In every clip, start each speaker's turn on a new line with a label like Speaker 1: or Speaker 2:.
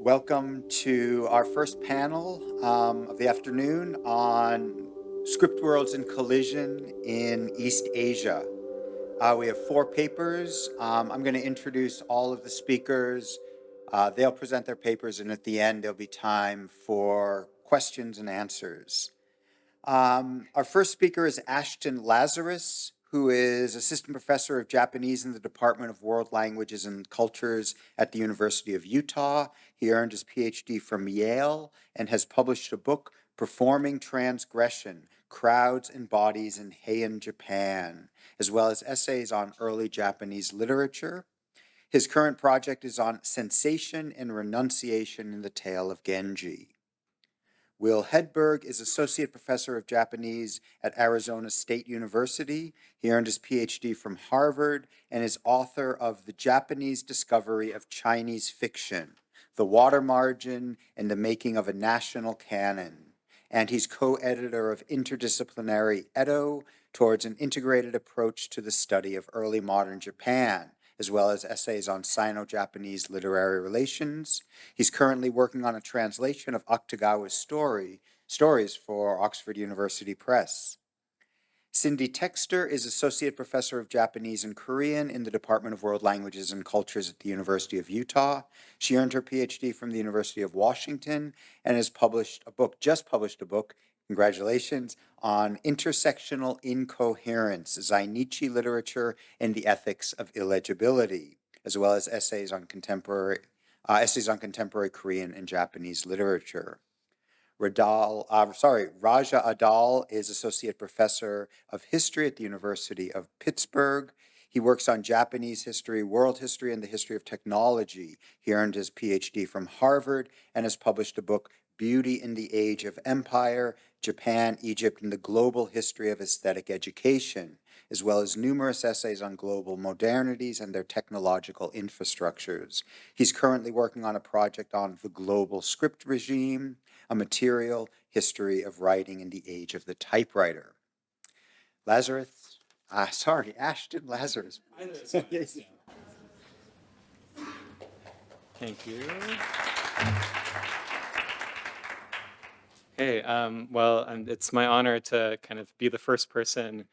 Speaker 1: Welcome to our first panel of the afternoon on Scriptworlds and Collision in East Asia. We have four papers. I'm going to introduce all of the speakers. They'll present their papers, and at the end, there'll be time for questions and answers. Our first speaker is Ashton Lazarus, who is assistant professor of Japanese in the Department of World Languages and Cultures at the University of Utah. He earned his PhD from Yale and has published a book, Performing Transgression, Crowds and Bodies in Heian Japan, as well as essays on early Japanese literature. His current project is on sensation and renunciation in the tale of Genji. Will Hedberg is Associate Professor of Japanese at Arizona State University. He earned his PhD from Harvard and is author of The Japanese Discovery of Chinese Fiction, The Water Margin, and the Making of a National Canon. And he's co-editor of Interdisciplinary Edo, Towards an Integrated Approach to the Study of Early Modern Japan, as well as essays on Sino-Japanese literary relations. He's currently working on a translation of Akutagawa's stories for Oxford University Press. Cindi Textor is Associate Professor of Japanese and Korean in the Department of World Languages and Cultures at the University of Utah. She earned her PhD from the University of Washington and has just published a book, congratulations, on intersectional incoherence, Zainichi literature and the ethics of illegibility, as well as essays on contemporary Korean and Japanese literature. Raja Adal is Associate Professor of History at the University of Pittsburgh. He works on Japanese history, world history, and the history of technology. He earned his PhD from Harvard and has published a book, Beauty in the Age of Empire, Japan, Egypt, and the Global History of Aesthetic Education, as well as numerous essays on global modernities and their technological infrastructures. He's currently working on a project on the global script regime, a material history of writing in the age of the typewriter. Ashton Lazarus.
Speaker 2: Thank you. Hey, it's my honor to kind of be the first person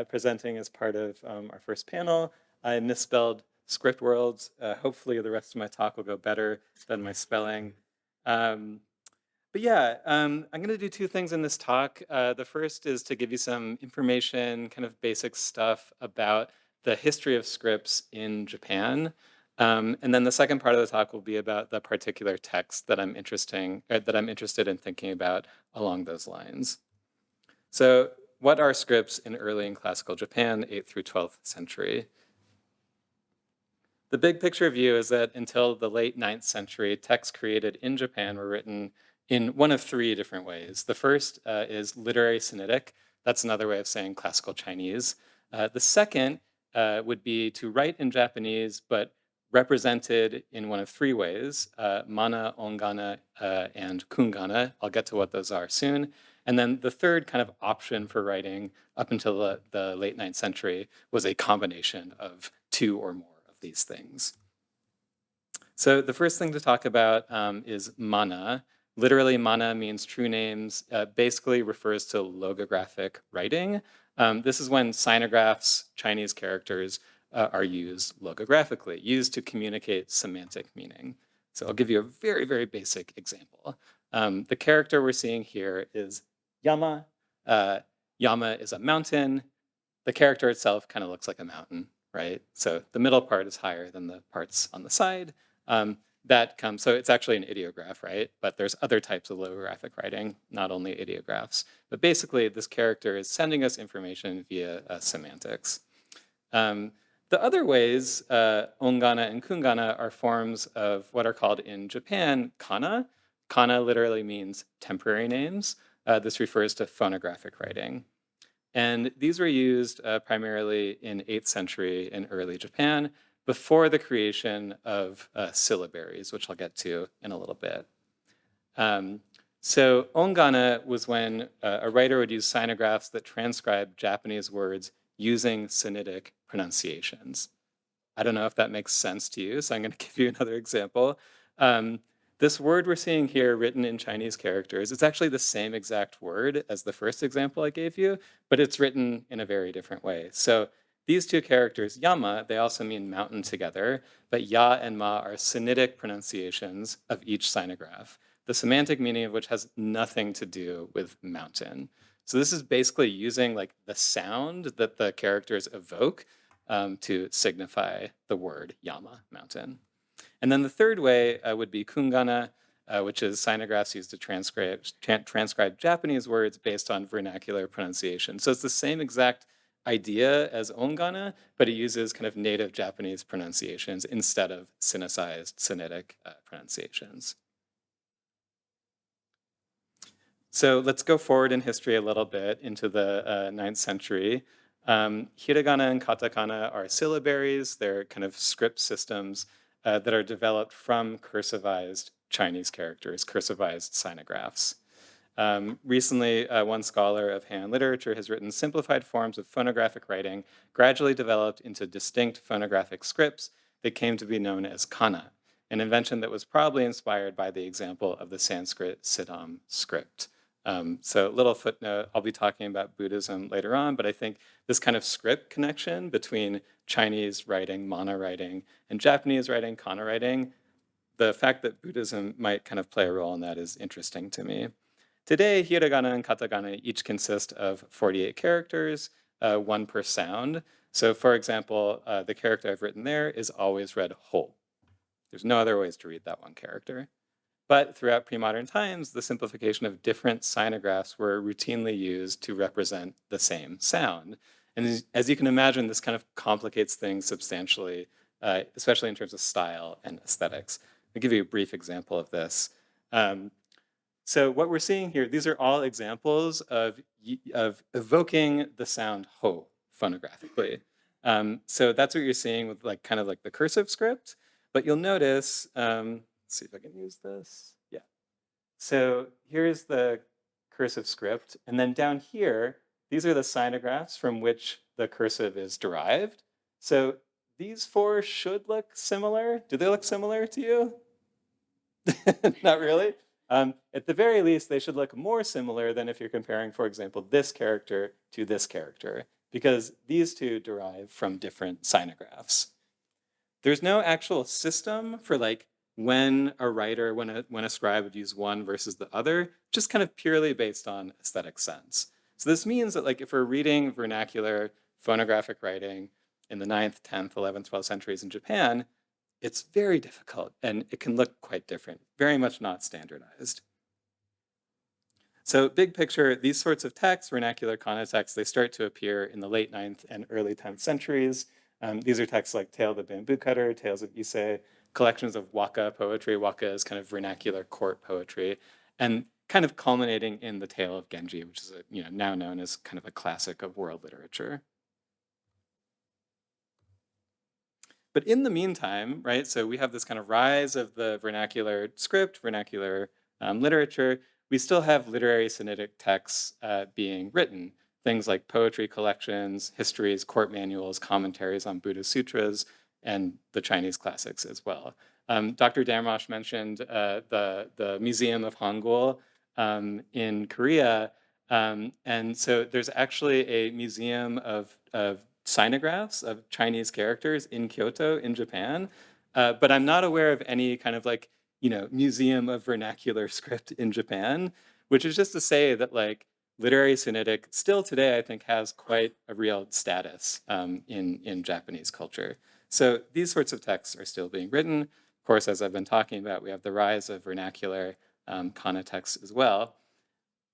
Speaker 2: presenting as part of our first panel. I misspelled Scriptworlds. Hopefully the rest of my talk will go better than my spelling. I'm going to do two things in this talk. The first is to give you some information, kind of basic stuff about the history of scripts in Japan. And then the second part of the talk will be about the particular text that I'm interested in thinking about along those lines. So what are scripts in early and classical Japan, 8th through 12th century? The big picture view is that until the late 9th century, texts created in Japan were written in one of three different ways. The first is literary Sinitic. That's another way of saying classical Chinese. The second would be to write in Japanese, but represented in one of three ways, mana, ongana, and kungana. I'll get to what those are soon. And then the third kind of option for writing up until the late 9th century was a combination of two or more of these things. So the first thing to talk about is mana. Literally, mana means true names, basically refers to logographic writing. This is when sinographs, Chinese characters, are used logographically, used to communicate semantic meaning. So I'll give you a very, very basic example. The character we're seeing here is Yama. Yama is a mountain. The character itself kind of looks like a mountain, right? So the middle part is higher than the parts on the side. So it's actually an ideograph, right? But there's other types of logographic writing, not only ideographs. But basically, this character is sending us information via semantics. The other ways, ongana and kungana, are forms of what are called in Japan kana. Kana literally means temporary names. This refers to phonographic writing. And these were used primarily in 8th century in early Japan before the creation of syllabaries, which I'll get to in a little bit. So ongana was when a writer would use sinographs that transcribe Japanese words using Sinitic pronunciations. I don't know if that makes sense to you, so I'm going to give you another example. The This word we're seeing here written in Chinese characters, it's actually the same exact word as the first example I gave you, but it's written in a very different way. So these two characters, yama, they also mean mountain together, but ya and ma are Sinitic pronunciations of each sinograph, the semantic meaning of which has nothing to do with mountain. So this is basically using like the sound that the characters evoke to signify the word yama, mountain. And then the third way would be kungana, which is sinographs used to transcribe Japanese words based on vernacular pronunciation. So it's the same exact idea as ongana, but it uses kind of native Japanese pronunciations instead of sinicized Sinitic pronunciations. So let's go forward in history a little bit into the 9th century. Hiragana and katakana are syllabaries. They're kind of script systems that are developed from cursivized Chinese characters, cursivized sinographs. Recently, one scholar of Han literature has written simplified forms of phonographic writing gradually developed into distinct phonographic scripts that came to be known as kana, an invention that was probably inspired by the example of the Sanskrit Siddham script. So little footnote, I'll be talking about Buddhism later on, but I think this kind of script connection between Chinese writing, mana writing, and Japanese writing, kana writing, the fact that Buddhism might kind of play a role in that is interesting to me. Today, hiragana and katakana each consist of 48 characters, one per sound. So for example, the character I've written there is always read whole. There's no other ways to read that one character. But throughout pre-modern times, the simplification of different sinographs were routinely used to represent the same sound. And as you can imagine, this kind of complicates things substantially, especially in terms of style and aesthetics. I'll give you a brief example of this. So what we're seeing here, these are all examples of evoking the sound ho phonographically. So that's what you're seeing with like kind of like the cursive script. But you'll notice, let's see if I can use this. Yeah. So here's the cursive script. And then down here, these are the sinographs from which the cursive is derived. So these four should look similar. Do they look similar to you? Not really. At the very least, they should look more similar than if you're comparing, for example, this character to this character, because these two derive from different sinographs. There's no actual system for like when a writer, when a scribe would use one versus the other, just kind of purely based on aesthetic sense. So this means that like if we're reading vernacular phonographic writing in the 9th, 10th, 11th, 12th centuries in Japan, it's very difficult and it can look quite different, very much not standardized. So big picture, these sorts of texts, vernacular kana texts, they start to appear in the late 9th and early 10th centuries. These are texts like Tale of the Bamboo Cutter, Tales of Issei, collections of waka poetry. Waka is kind of vernacular court poetry, and kind of culminating in the Tale of Genji, which is now known as kind of a classic of world literature. But in the meantime, right, so we have this kind of rise of the vernacular script, vernacular literature. We still have literary Sinitic texts being written, things like poetry collections, histories, court manuals, commentaries on Buddhist sutras, and the Chinese classics as well. Dr. Damrosch mentioned the Museum of Hangul in Korea. And so there's actually a museum of sinographs of Chinese characters in Kyoto, in Japan. But I'm not aware of any kind of like, museum of vernacular script in Japan, which is just to say that like literary Sinitic still today, I think, has quite a real status in Japanese culture. So these sorts of texts are still being written. Of course, as I've been talking about, we have the rise of vernacular kana texts as well.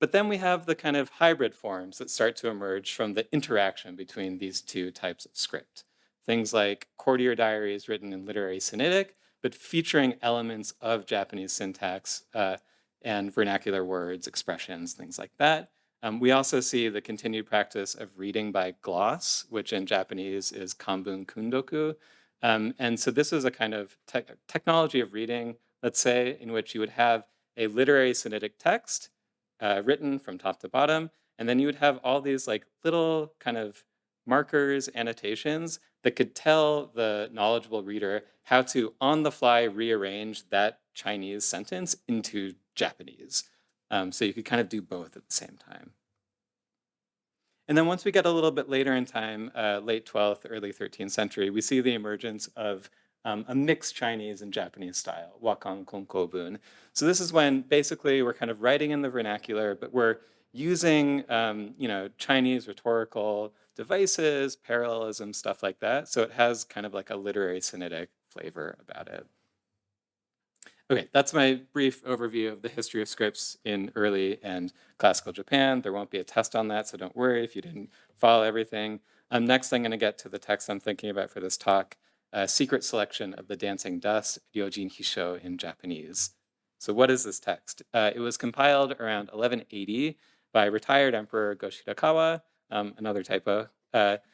Speaker 2: But then we have the kind of hybrid forms that start to emerge from the interaction between these two types of script. Things like courtier diaries written in literary Sinitic, but featuring elements of Japanese syntax and vernacular words, expressions, things like that. We also see the continued practice of reading by gloss, which in Japanese is kanbun kundoku. And so this is a kind of technology of reading, let's say, in which you would have a literary Sinitic text written from top to bottom, and then you would have all these like little kind of markers, annotations that could tell the knowledgeable reader how to, on the fly, rearrange that Chinese sentence into Japanese. So you could kind of do both at the same time. And then once we get a little bit later in time, late 12th, early 13th century, we see the emergence of a mixed Chinese and Japanese style, Wakang Konkobun. So this is when basically we're kind of writing in the vernacular, but we're using Chinese rhetorical devices, parallelism, stuff like that. So it has kind of like a literary Sinitic flavor about it. Okay, that's my brief overview of the history of scripts in early and classical Japan. There won't be a test on that, so don't worry if you didn't follow everything. Next, I'm going to get to the text I'm thinking about for this talk, Secret Selection of the Dancing Dust, Ryojin Hisho in Japanese. So what is this text? It was compiled around 1180 by retired Emperor Go-Shirakawa, another typo,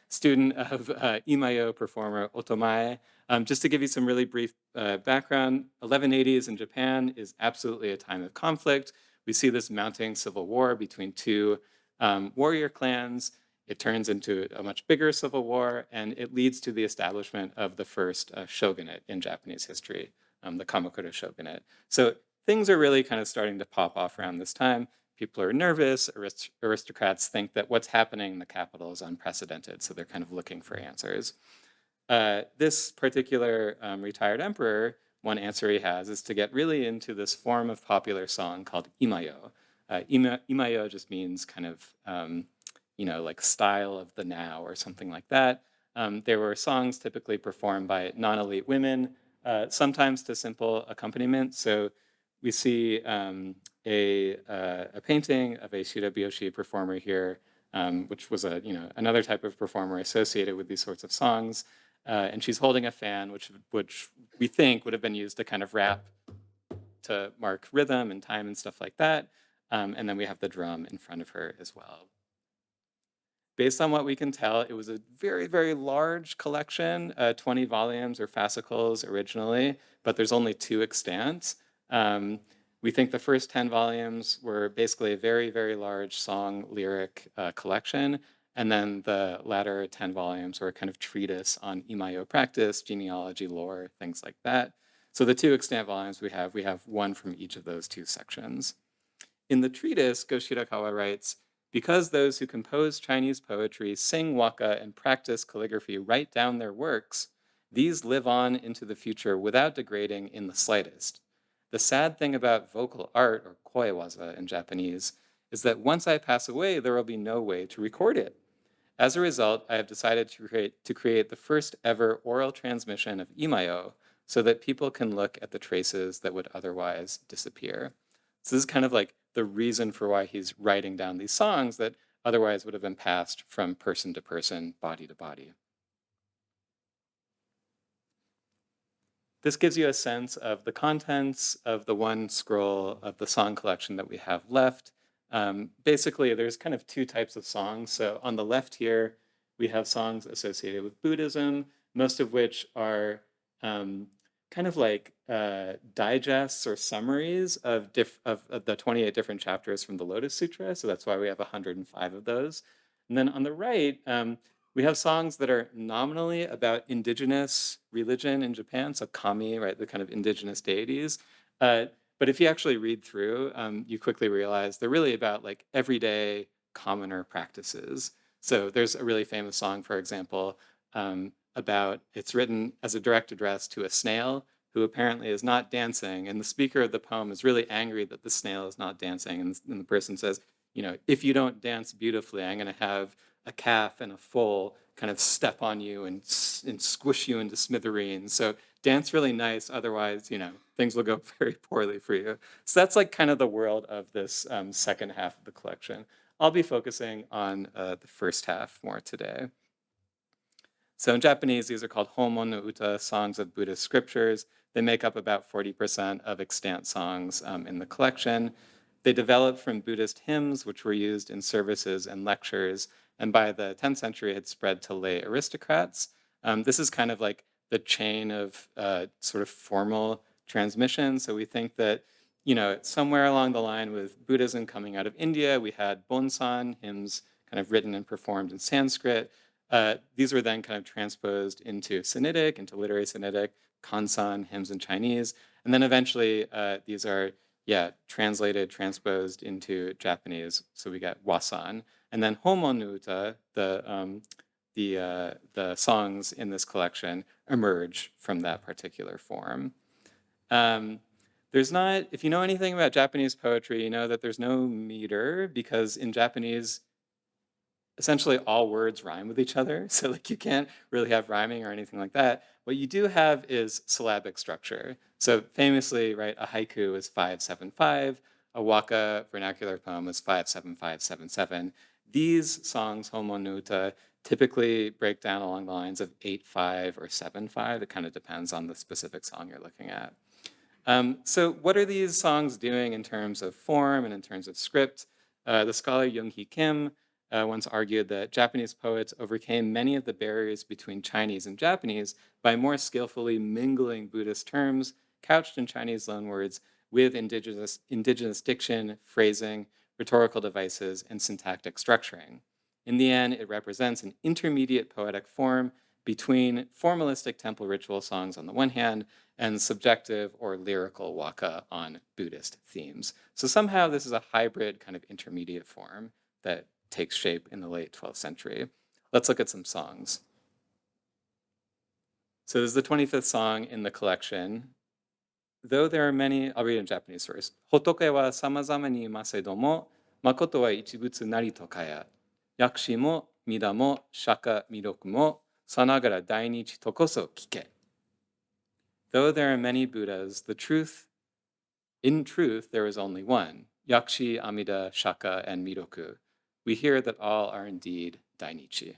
Speaker 2: student of Imayo performer Otomae. Just to give you some really brief background, 1180s in Japan is absolutely a time of conflict. We see this mounting civil war between two warrior clans. It turns into a much bigger civil war, and it leads to the establishment of the first shogunate in Japanese history, the Kamakura shogunate. So things are really kind of starting to pop off around this time. People are nervous. Aristocrats think that what's happening in the capital is unprecedented, so they're kind of looking for answers. This particular retired emperor, one answer he has is to get really into this form of popular song called imayo. Imayo just means kind of, like style of the now or something like that. There were songs typically performed by non-elite women, sometimes to simple accompaniment. So we see a painting of a shirabiyoshi performer here, which was another type of performer associated with these sorts of songs. And she's holding a fan, which we think would have been used to kind of rap to mark rhythm and time and stuff like that. And then we have the drum in front of her as well. Based on what we can tell, it was a very, very large collection, 20 volumes or fascicles originally, but there's only 2 extant. We think the first 10 volumes were basically a very, very large song lyric collection. And then the latter 10 volumes were a kind of treatise on imayo practice, genealogy, lore, things like that. So the 2 extant volumes we have one from each of those 2 sections. In the treatise, Go-Shirakawa writes, because those who compose Chinese poetry sing waka and practice calligraphy write down their works, these live on into the future without degrading in the slightest. The sad thing about vocal art, or koewaza in Japanese, is that once I pass away, there will be no way to record it. As a result, I have decided to create the first ever oral transmission of imayo so that people can look at the traces that would otherwise disappear. So this is kind of like the reason for why he's writing down these songs that otherwise would have been passed from person to person, body to body. This gives you a sense of the contents of the one scroll of the song collection that we have left. Basically, there's kind of 2 types of songs. So on the left here, we have songs associated with Buddhism, most of which are kind of like digests or summaries of the 28 different chapters from the Lotus Sutra. So that's why we have 105 of those. And then on the right, we have songs that are nominally about indigenous religion in Japan, so kami, right, the kind of indigenous deities. But if you actually read through, you quickly realize they're really about like everyday commoner practices. So there's a really famous song, for example, it's written as a direct address to a snail who apparently is not dancing. And the speaker of the poem is really angry that the snail is not dancing. And the person says, if you don't dance beautifully, I'm going to have a calf and a foal kind of step on you and squish you into smithereens. So dance really nice. Otherwise, things will go very poorly for you. So that's like kind of the world of this second half of the collection. I'll be focusing on the first half more today. So in Japanese, these are called Homon no Uta, songs of Buddhist scriptures. They make up about 40% of extant songs in the collection. They developed from Buddhist hymns, which were used in services and lectures, and by the 10th century had spread to lay aristocrats. This is kind of like the chain of sort of formal transmission. So we think that, somewhere along the line with Buddhism coming out of India, we had bonsan, hymns kind of written and performed in Sanskrit. These were then kind of transposed into Sinitic, into literary Sinitic, Kansan, hymns in Chinese. And then eventually these are, translated, transposed into Japanese. So we get Wasan. And then Homonuta, the songs in this collection, emerge from that particular form. There's not, if you know anything about Japanese poetry, you know that there's no meter, because in Japanese, essentially all words rhyme with each other. So like you can't really have rhyming or anything like that. What you do have is syllabic structure. So famously, right, a haiku is 5-7-5, a waka vernacular poem is 5-7-5-7-7. These songs, homonuta, typically break down along the lines of 8-5 or 7-5. It kind of depends on the specific song you're looking at. So what are these songs doing in terms of form and in terms of script? The scholar Young-hee Kim once argued that Japanese poets overcame many of the barriers between Chinese and Japanese by more skillfully mingling Buddhist terms couched in Chinese loanwords with indigenous diction, phrasing, rhetorical devices, and syntactic structuring. In the end, it represents an intermediate poetic form between formalistic temple ritual songs on the one hand and subjective or lyrical waka on Buddhist themes. So somehow this is a hybrid kind of intermediate form that takes shape in the late 12th century. Let's look at some songs. So this is the 25th song in the collection. Though there are many, I'll read in Japanese first. Hotoke wa samazama ni imase domo, makoto wa ichibutsu nari to kaya. Yakushi mo, mida mo, shaka, miroku mo, sanagara dainichi to koso kike. Though there are many Buddhas, in truth, there is only one, Yakshi, Amida, Shaka, and Miroku. We hear that all are indeed Dainichi.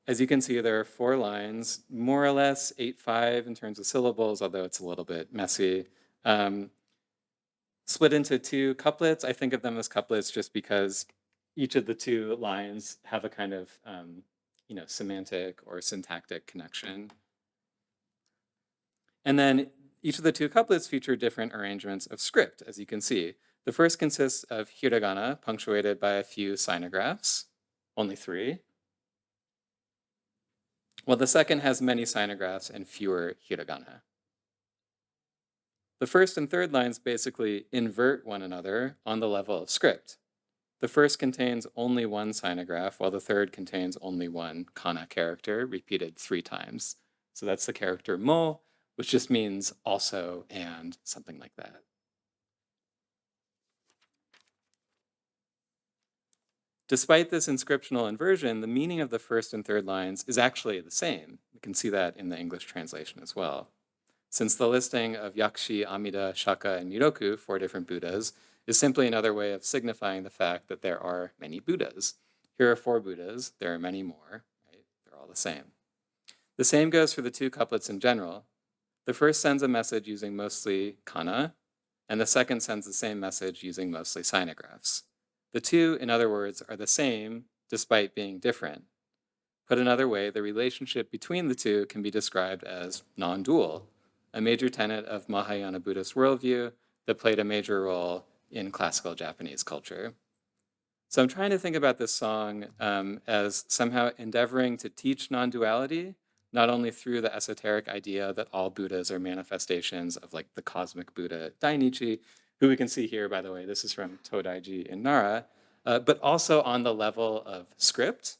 Speaker 2: As you can see, there are 4 lines, more or less 8-5 in terms of syllables, although it's a little bit messy. Split into 2 couplets. I think of them as couplets just because each of the 2 lines have a kind of semantic or syntactic connection. And then each of the 2 couplets feature different arrangements of script, as you can see. The first consists of hiragana, punctuated by a few sinographs, only 3. While the second has many sinographs and fewer hiragana. The first and third lines basically invert one another on the level of script. The first contains only 1 sinograph, while the third contains only 1 kana character, repeated 3 times. So that's the character mo, which just means also and, something like that. Despite this inscriptional inversion, the meaning of the first and third lines is actually the same. You can see that in the English translation as well. Since the listing of Yakshi, Amida, Shaka, and Miroku, 4 different Buddhas, is simply another way of signifying the fact that there are many Buddhas. Here are 4 Buddhas, there are many more, right? They're all the same. The same goes for the 2 couplets in general. The first sends a message using mostly kana, and the second sends the same message using mostly sinographs. The 2, in other words, are the same despite being different. Put another way, the relationship between the 2 can be described as non-dual, a major tenet of Mahayana Buddhist worldview that played a major role in classical Japanese culture. So I'm trying to think about this song as somehow endeavoring to teach non-duality, not only through the esoteric idea that all Buddhas are manifestations of like the cosmic Buddha Dainichi, who we can see here, by the way, this is from Todaiji in Nara, but also on the level of script,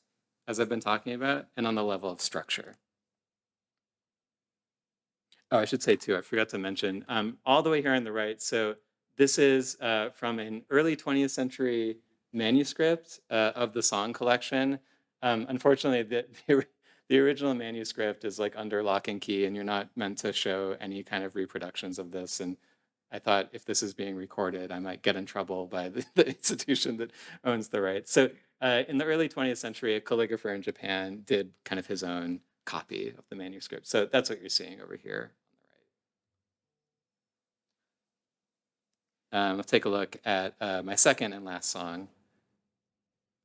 Speaker 2: as I've been talking about, and on the level of structure. Oh, I should say too, I forgot to mention, all the way here on the right, so this is from an early 20th century manuscript of the song collection. Unfortunately, the original manuscript is like under lock and key, and you're not meant to show any kind of reproductions of this. And I thought if this is being recorded, I might get in trouble by the institution that owns the rights. So in the early 20th century, a calligrapher in Japan did kind of his own copy of the manuscript. So that's what you're seeing over here on the right. Let's take a look at my second and last song.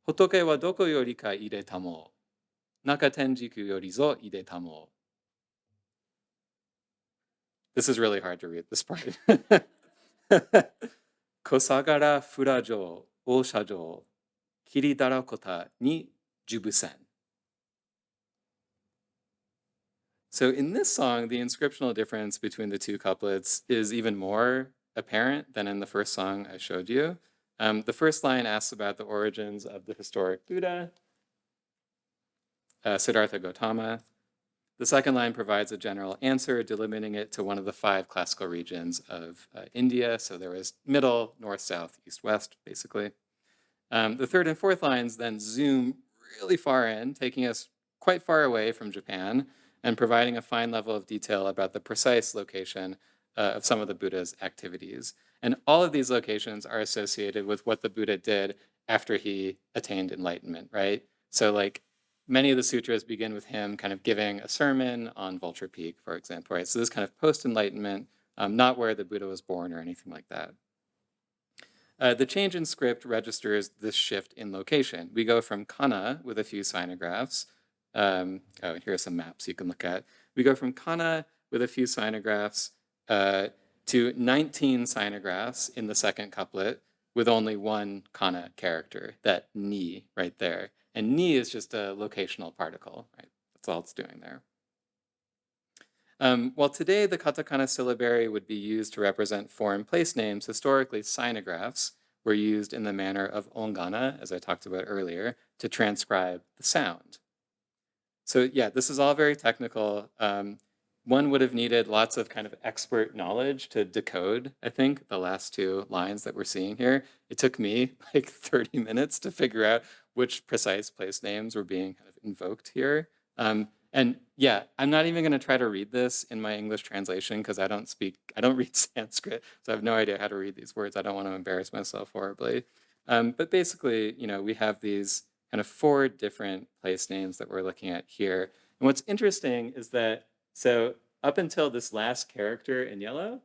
Speaker 2: Hotoke wa doko yori ka ire tamo. Naka tenjiku yori zo ide tamo. This is really hard to read, this part. Kosagara furajo, oshajo, kiridara kota ni jubusen. So in this song, the inscriptional difference between the two couplets is even more apparent than in the first song I showed you. The first line asks about the origins of the historic Buddha, Siddhartha Gautama. The second line provides a general answer, delimiting it to one of the 5 classical regions of India. So there was middle, north, south, east, west, basically. The third and fourth lines then zoom really far in, taking us quite far away from Japan and providing a fine level of detail about the precise location of some of the Buddha's activities. And all of these locations are associated with what the Buddha did after he attained enlightenment, right? So like many of the sutras begin with him kind of giving a sermon on Vulture Peak, for example, right? So this kind of post-enlightenment, not where the Buddha was born or anything like that. The change in script registers this shift in location. We go from kana with a few sinographs. Here are some maps you can look at. We go from kana with a few sinographs to 19 sinographs in the second couplet with only one kana character, that ni right there. And ni is just a locational particle, right? That's all it's doing there. While today the katakana syllabary would be used to represent foreign place names, historically sinographs were used in the manner of ongana, as I talked about earlier, to transcribe the sound. So yeah, this is all very technical. One would have needed lots of kind of expert knowledge to decode, I think, the last 2 lines that we're seeing here. It took me like 30 minutes to figure out which precise place names were being kind of invoked here. And yeah, I'm not even going to try to read this in my English translation because I don't read Sanskrit, so I have no idea how to read these words. I don't want to embarrass myself horribly. But basically, we have these kind of 4 different place names that we're looking at here. And what's interesting is that, so up until this last character in yellow,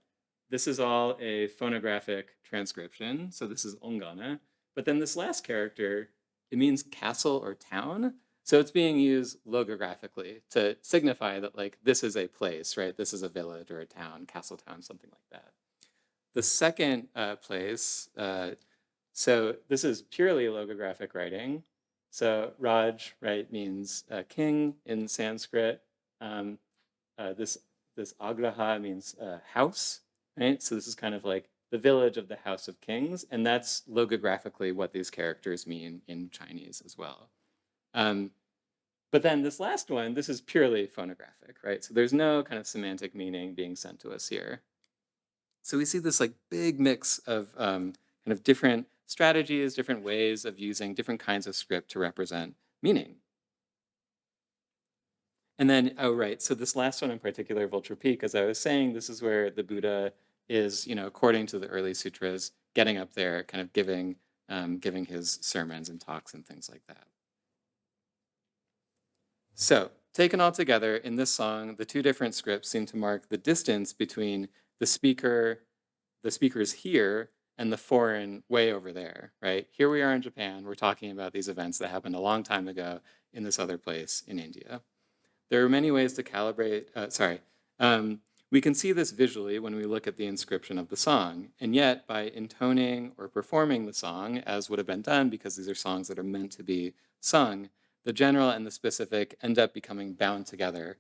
Speaker 2: this is all a phonographic transcription. So this is ongana. But then this last character, it means castle or town. So it's being used logographically to signify that like this is a place, right? This is a village or a town, castle town, something like that. The second place, so this is purely logographic writing. So Raj, right, means king in Sanskrit. This agraha means house, right? So this is kind of like the village of the House of Kings, and that's logographically what these characters mean in Chinese as well. But then this last one, this is purely phonographic, right? So there's no kind of semantic meaning being sent to us here. So we see this like big mix of kind of different strategies, different ways of using different kinds of script to represent meaning. And then, oh, right, so this last one in particular, Vulture Peak, as I was saying, this is where the Buddha is, according to the early sutras, getting up there, kind of giving his sermons and talks and things like that. So, taken all together, in this song, the 2 different scripts seem to mark the distance between the speakers here and the foreign way over there, right? Here we are in Japan, we're talking about these events that happened a long time ago in this other place in India. There are many ways to calibrate, we can see this visually when we look at the inscription of the song, and yet by intoning or performing the song, as would have been done because these are songs that are meant to be sung, the general and the specific end up becoming bound together,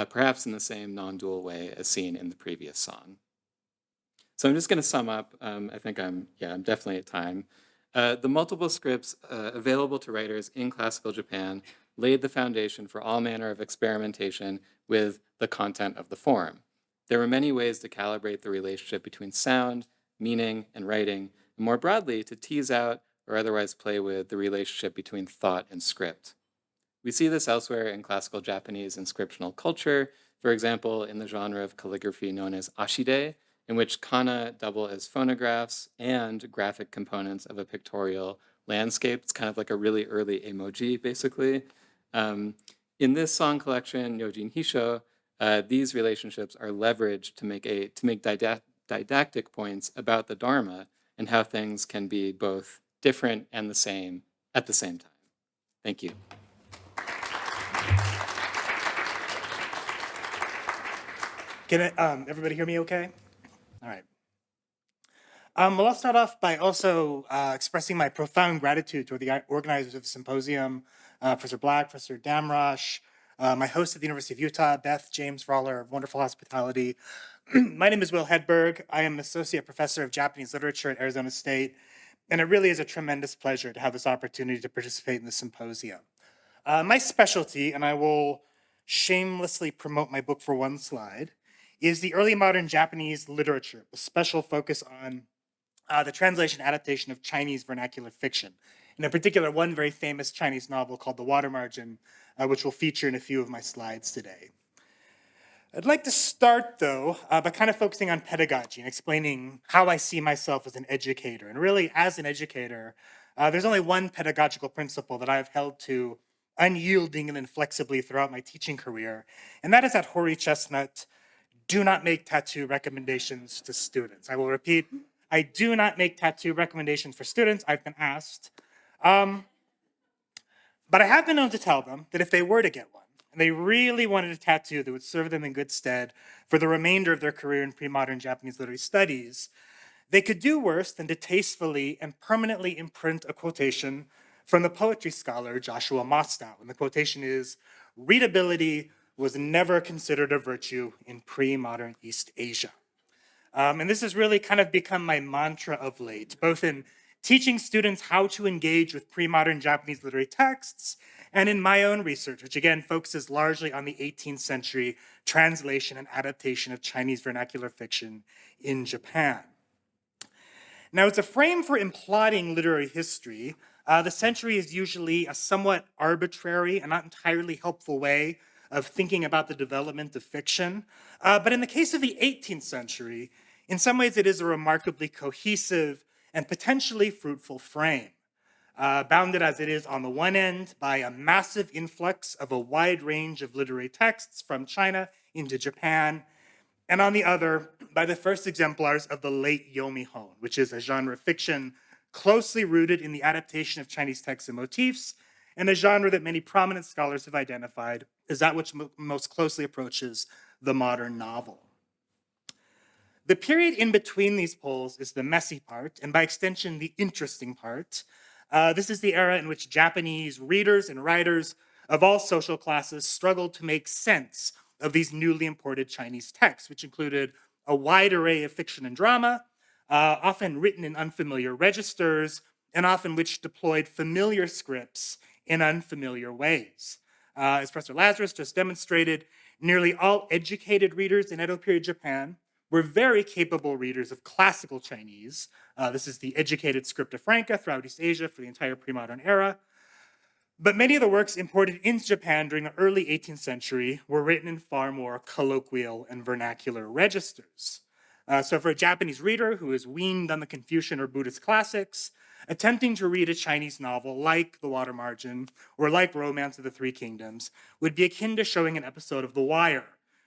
Speaker 2: perhaps in the same non-dual way as seen in the previous song. So I'm just going to sum up. I think I'm definitely at time. The multiple scripts available to writers in classical Japan laid the foundation for all manner of experimentation with the content of the form. There were many ways to calibrate the relationship between sound, meaning, and writing, and more broadly, to tease out or otherwise play with the relationship between thought and script. We see this elsewhere in classical Japanese inscriptional culture, for example, in the genre of calligraphy known as ashide, in which kana double as phonographs and graphic components of a pictorial landscape. It's kind of like a really early emoji, basically. In this song collection, Yojin Hisho, these relationships are leveraged to make didactic points about the Dharma and how things can be both different and the same at the same time. Thank you.
Speaker 3: Can everybody hear me okay? All right. Well, I'll start off by also expressing my profound gratitude toward the organizers of the symposium, Professor Black, Professor Damrosch, my host at the University of Utah, Beth, James, for all our wonderful hospitality. My name is Will Hedberg. I am an associate professor of Japanese literature at Arizona State, and it really is a tremendous pleasure to have this opportunity to participate in the symposium. My specialty, and I will shamelessly promote my book for one slide, is the early modern Japanese literature, with special focus on the translation adaptation of Chinese vernacular fiction. And in particular, one very famous Chinese novel called The Water Margin, which will feature in a few of my slides today. I'd like to start, though, by kind of focusing on pedagogy and explaining how I see myself as an educator. And really, as an educator, there's only one pedagogical principle that I've held to unyielding and inflexibly throughout my teaching career, and that is that hoary chestnut, do not make tattoo recommendations to students. I will repeat, I do not make tattoo recommendations for students. I've been asked. But I have been known to tell them that if they were to get one, and they really wanted a tattoo that would serve them in good stead for the remainder of their career in pre-modern Japanese literary studies, they could do worse than to tastefully and permanently imprint a quotation from the poetry scholar Joshua Mostow. And the quotation is, "Readability was never considered a virtue in pre-modern East Asia." And this has really kind of become my mantra of late, both in teaching students how to engage with pre-modern Japanese literary texts and in my own research, which again focuses largely on the 18th century translation and adaptation of Chinese vernacular fiction in Japan. Now, as a frame for imploding literary history, the century is usually a somewhat arbitrary and not entirely helpful way of thinking about the development of fiction. But in the case of the 18th century, in some ways it is a remarkably cohesive and potentially fruitful frame, bounded as it is on the one end by a massive influx of a wide range of literary texts from China into Japan, and on the other, by the first exemplars of the late Yomihon, which is a genre of fiction closely rooted in the adaptation of Chinese texts and motifs, and a genre that many prominent scholars have identified as that which most closely approaches the modern novel. The period in between these poles is the messy part, and by extension, the interesting part. This is the era in which Japanese readers and writers of all social classes struggled to make sense of these newly imported Chinese texts, which included a wide array of fiction and drama, often written in unfamiliar registers, and often which deployed familiar scripts in unfamiliar ways. As Professor Lazarus just demonstrated, nearly all educated readers in Edo period Japan were very capable readers of classical Chinese. This is the educated scripta franca throughout East Asia for the entire pre-modern era. But many of the works imported into Japan during the early 18th century were written in far more colloquial and vernacular registers. So for a Japanese reader who is weaned on the Confucian or Buddhist classics, attempting to read a Chinese novel like The Water Margin or like Romance of the Three Kingdoms would be akin to showing an episode of The Wire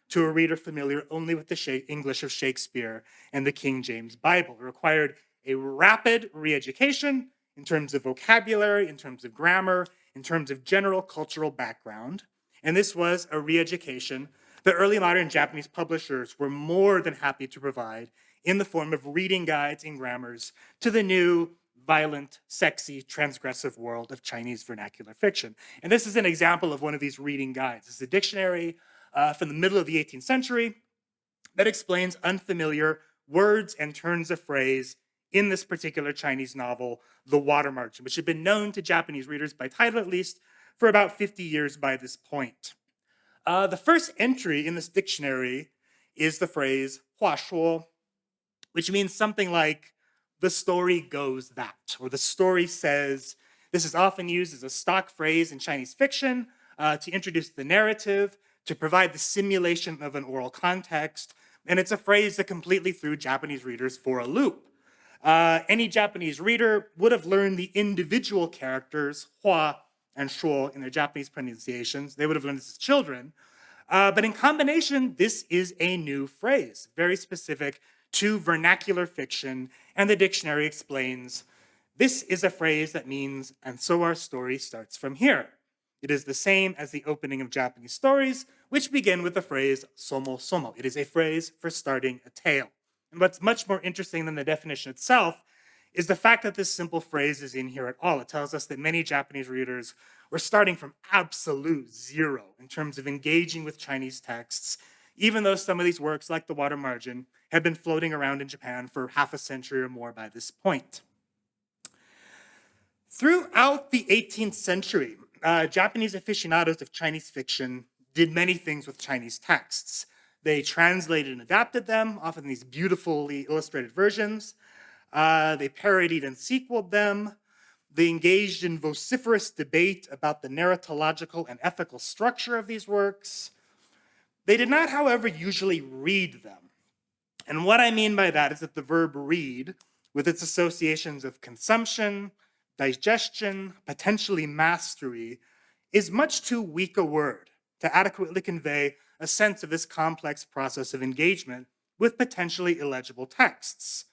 Speaker 3: to a reader familiar only with the English of Shakespeare and the King James Bible. It required a rapid re-education in terms of vocabulary, in terms of grammar, in terms of general cultural background. And this was a re-education that early modern Japanese publishers were more than happy to provide in the form of reading guides and grammars to the new, violent, sexy, transgressive world of Chinese vernacular fiction. And this is an example of one of these reading guides. It's a dictionary from the middle of the 18th century that explains unfamiliar words and turns of phrase in this particular Chinese novel, The Water Margin, which had been known to Japanese readers by title at least for about 50 years by this point. The first entry in this dictionary is the phrase 话说, which means something like the story goes that, or the story says. This is often used as a stock phrase in Chinese fiction to introduce the narrative, to provide the simulation of an oral context, and it's a phrase that completely threw Japanese readers for a loop. Any Japanese reader would have learned the individual characters, hua and shuo, in their Japanese pronunciations. They would have learned this as children. But in combination, this is a new phrase, very specific to vernacular fiction, and the dictionary explains, this is a phrase that means, and so our story starts from here. It is the same as the opening of Japanese stories, which begin with the phrase somo somo. It is a phrase for starting a tale. And what's much more interesting than the definition itself is the fact that this simple phrase is in here at all. It tells us that many Japanese readers were starting from absolute zero in terms of engaging with Chinese texts, even though some of these works, like the Water Margin, had been floating around in Japan for half a century or more by this point. Throughout the 18th century, Japanese aficionados of Chinese fiction did many things with Chinese texts. They translated and adapted them, often these beautifully illustrated versions. They parodied and sequeled them. They engaged in vociferous debate about the narratological and ethical structure of these works. They did not, however, usually read them. And what I mean by that is that the verb read, with its associations of consumption, digestion, potentially mastery, is much too weak a word to adequately convey a sense of this complex process of engagement with potentially illegible texts.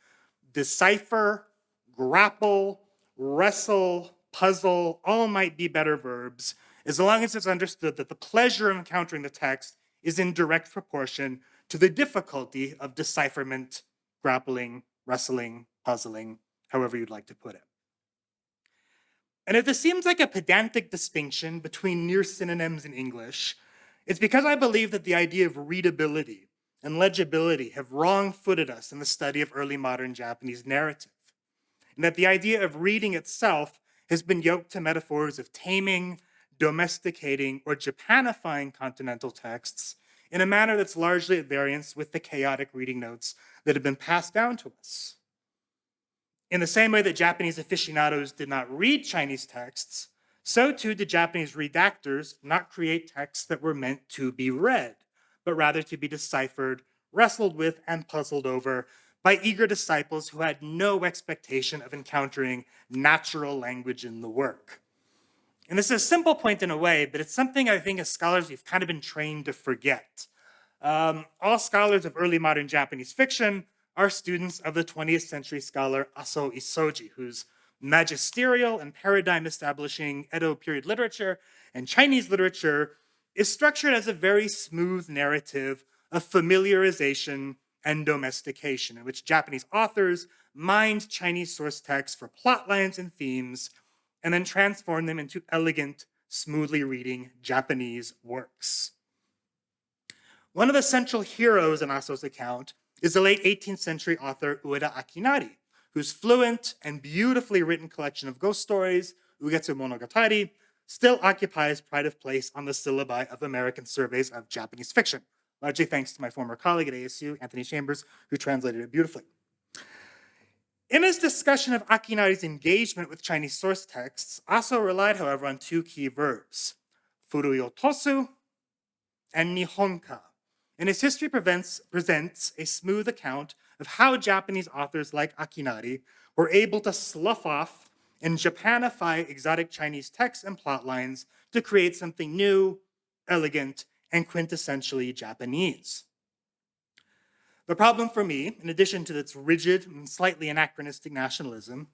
Speaker 3: Decipher, grapple, wrestle, puzzle, all might be better verbs, as long as it's understood that the pleasure of encountering the text is in direct proportion to the difficulty of decipherment, grappling, wrestling, puzzling, however you'd like to put it. And if this seems like a pedantic distinction between near synonyms in English, it's because I believe that the idea of readability and legibility have wrong-footed us in the study of early modern Japanese narrative, and that the idea of reading itself has been yoked to metaphors of taming, domesticating, or Japanifying continental texts in a manner that's largely at variance with the chaotic reading notes that have been passed down to us. In the same way that Japanese aficionados did not read Chinese texts, so too did Japanese redactors not create texts that were meant to be read, but rather to be deciphered, wrestled with, and puzzled over by eager disciples who had no expectation of encountering natural language in the work. And this is a simple point in a way, but it's something I think as scholars we've kind of been trained to forget. All scholars of early modern Japanese fiction are students of the 20th century scholar Aso Isoji, whose magisterial and paradigm-establishing Edo period literature and Chinese literature is structured as a very smooth narrative of familiarization and domestication, in which Japanese authors mined Chinese source texts for plot lines and themes, and then transform them into elegant, smoothly reading Japanese works. One of the central heroes in Aso's account is the late 18th century author Ueda Akinari, whose fluent and beautifully written collection of ghost stories, Ugetsu Monogatari, still occupies pride of place on the syllabi of American surveys of Japanese fiction, largely thanks to my former colleague at ASU, Anthony Chambers, who translated it beautifully. In his discussion of Akinari's engagement with Chinese source texts, Aso relied, however, on two key verbs, furuyotosu and nihonka. And his history presents a smooth account of how Japanese authors like Akinari were able to slough off and Japanify exotic Chinese texts and plot lines to create something new, elegant, and quintessentially Japanese. The problem for me, in addition to its rigid and slightly anachronistic nationalism,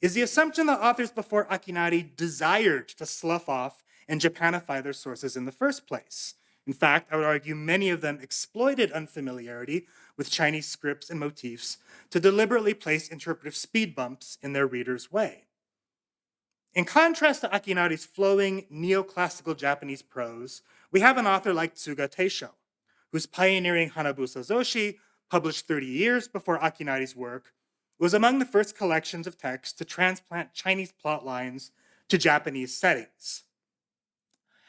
Speaker 3: is the assumption that authors before Akinari desired to slough off and Japanify their sources in the first place. In fact, I would argue many of them exploited unfamiliarity with Chinese scripts and motifs to deliberately place interpretive speed bumps in their readers' way. In contrast to Akinari's flowing neoclassical Japanese prose, we have an author like Tsuga Teisho, whose pioneering Hanabusa Zoshi, published 30 years before Akinari's work, was among the first collections of texts to transplant Chinese plot lines to Japanese settings.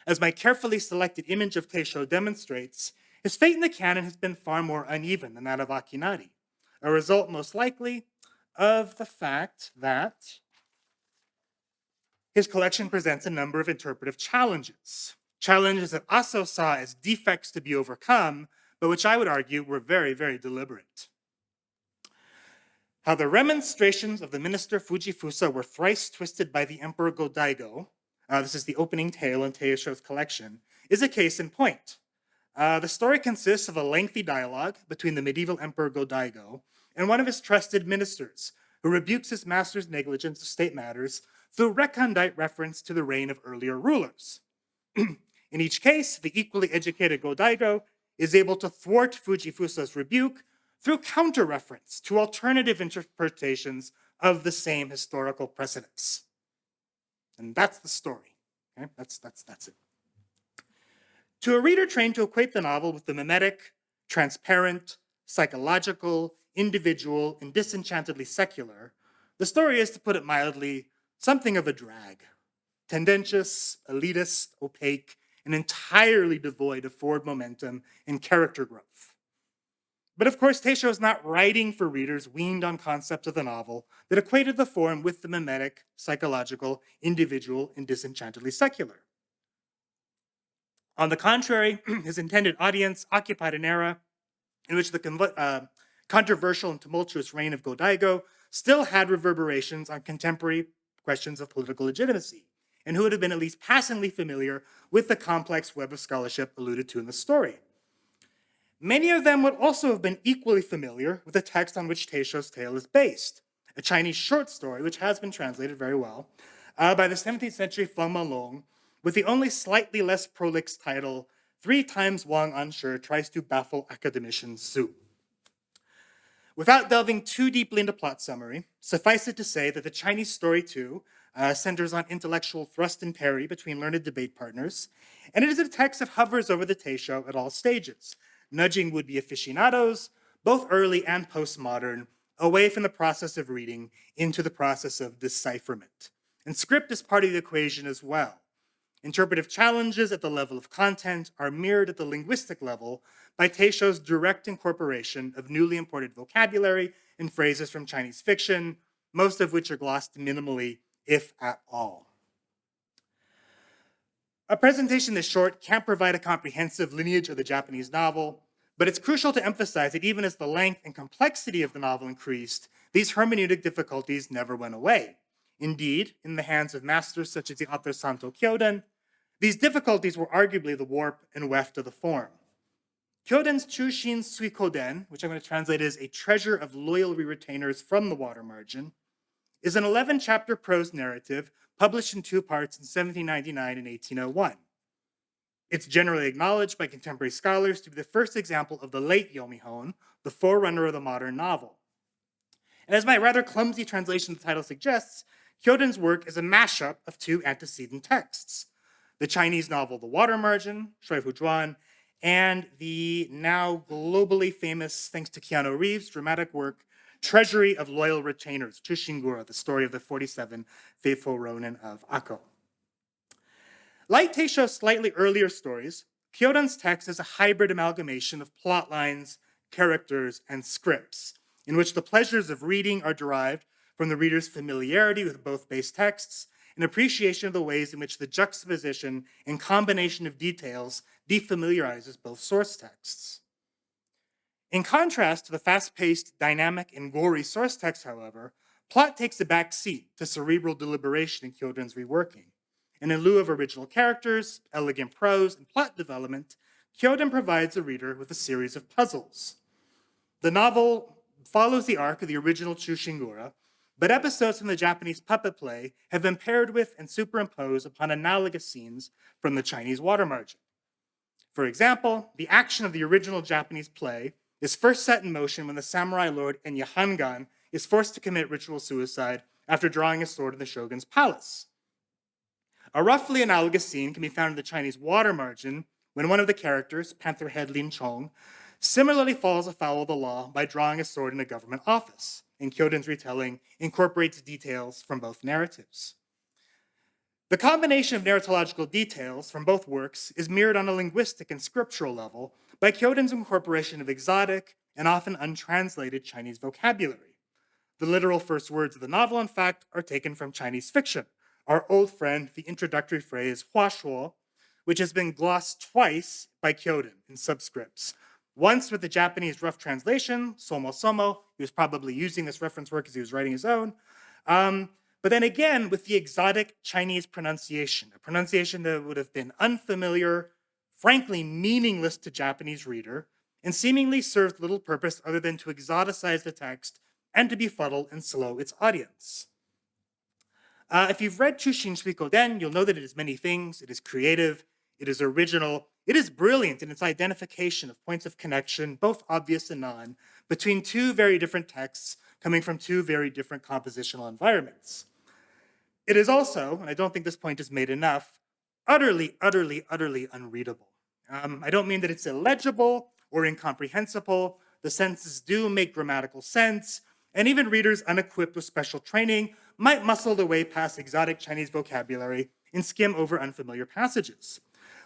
Speaker 3: As my carefully selected image of Teisho demonstrates, his fate in the canon has been far more uneven than that of Akinari, a result most likely of the fact that his collection presents a number of interpretive challenges that Aso saw as defects to be overcome, but which I would argue were very, very deliberate. How the remonstrations of the minister Fujifusa were thrice twisted by the Emperor Go-Daigo, this is the opening tale in Teisho's collection, is a case in point. The story consists of a lengthy dialogue between the medieval Emperor Go-Daigo and one of his trusted ministers, who rebukes his master's negligence of state matters through recondite reference to the reign of earlier rulers. In each case, the equally educated Go-Daigo is able to thwart Fujifusa's rebuke through counter-reference to alternative interpretations of the same historical precedents. And that's the story. Okay? That's it. To a reader trained to equate the novel with the mimetic, transparent, psychological, individual, and disenchantedly secular, the story is, to put it mildly, something of a drag. Tendentious, elitist, opaque, and entirely devoid of forward momentum and character growth. But of course, Taisho is not writing for readers weaned on concepts of the novel that equated the form with the mimetic, psychological, individual, and disenchantedly secular. On the contrary, his intended audience occupied an era in which the controversial and tumultuous reign of Go-Daigo still had reverberations on contemporary questions of political legitimacy, and who would have been at least passingly familiar with the complex web of scholarship alluded to in the story. Many of them would also have been equally familiar with the text on which Taisho's tale is based, a Chinese short story which has been translated very well by the 17th century Feng Manlong, with the only slightly less prolix title, 3 times Wang Anshe tries to baffle academician Zhu. Without delving too deeply into plot summary, suffice it to say that the Chinese story too centers on intellectual thrust and parry between learned debate partners, and it is a text that hovers over the Taisho at all stages, nudging would-be aficionados, both early and postmodern, away from the process of reading into the process of decipherment. And script is part of the equation as well. Interpretive challenges at the level of content are mirrored at the linguistic level by Taisho's direct incorporation of newly imported vocabulary and phrases from Chinese fiction, most of which are glossed minimally, if at all. A presentation this short can't provide a comprehensive lineage of the Japanese novel, but it's crucial to emphasize that even as the length and complexity of the novel increased, these hermeneutic difficulties never went away. Indeed, in the hands of masters such as the author Santo Kyoden, these difficulties were arguably the warp and weft of the form. Kyoden's Chushin Suikoden, which I'm going to translate as a treasure of loyal retainers from the water margin, is an 11-chapter prose narrative published in 2 parts in 1799 and 1801. It's generally acknowledged by contemporary scholars to be the first example of the late Yomihon, the forerunner of the modern novel. And as my rather clumsy translation of the title suggests, Kyoden's work is a mashup of 2 antecedent texts: the Chinese novel The Water Margin, Shui Fu Zhuan, and the now globally famous, thanks to Keanu Reeves' dramatic work, Treasury of Loyal Retainers, Chushingura, the story of the 47 faithful Ronin of Akko. Like Taisho's slightly earlier stories, Kyoden's text is a hybrid amalgamation of plot lines, characters, and scripts, in which the pleasures of reading are derived from the reader's familiarity with both base texts and appreciation of the ways in which the juxtaposition and combination of details defamiliarizes both source texts. In contrast to the fast-paced, dynamic, and gory source text, however, plot takes a back seat to cerebral deliberation in Kyoden's reworking. And in lieu of original characters, elegant prose, and plot development, Kyoden provides the reader with a series of puzzles. The novel follows the arc of the original Chushingura, but episodes from the Japanese puppet play have been paired with and superimposed upon analogous scenes from the Chinese water margin. For example, the action of the original Japanese play is first set in motion when the samurai lord Enyahangan is forced to commit ritual suicide after drawing his sword in the shogun's palace. A roughly analogous scene can be found in the Chinese water margin when one of the characters, Pantherhead Lin Chong, similarly falls afoul of the law by drawing a sword in a government office, and Kyoden's retelling incorporates details from both narratives. The combination of narratological details from both works is mirrored on a linguistic and scriptural level by Kyoden's incorporation of exotic and often untranslated Chinese vocabulary. The literal first words of the novel, in fact, are taken from Chinese fiction. Our old friend, the introductory phrase, hua shuo, which has been glossed twice by Kyoden in subscripts. Once with the Japanese rough translation, somo somo, he was probably using this reference work as he was writing his own, but then again with the exotic Chinese pronunciation, a pronunciation that would have been unfamiliar, frankly meaningless to Japanese reader, and seemingly served little purpose other than to exoticize the text and to befuddle and slow its audience. If you've read Chushin Suikoden, you'll know that it is many things. It is creative, It is original. It is brilliant in its identification of points of connection, both obvious and non, between two very different texts coming from two very different compositional environments. It is also, and I don't think this point is made enough, utterly, utterly, utterly unreadable. I don't mean that it's illegible or incomprehensible. The sentences do make grammatical sense, and even readers unequipped with special training might muscle their way past exotic Chinese vocabulary and skim over unfamiliar passages.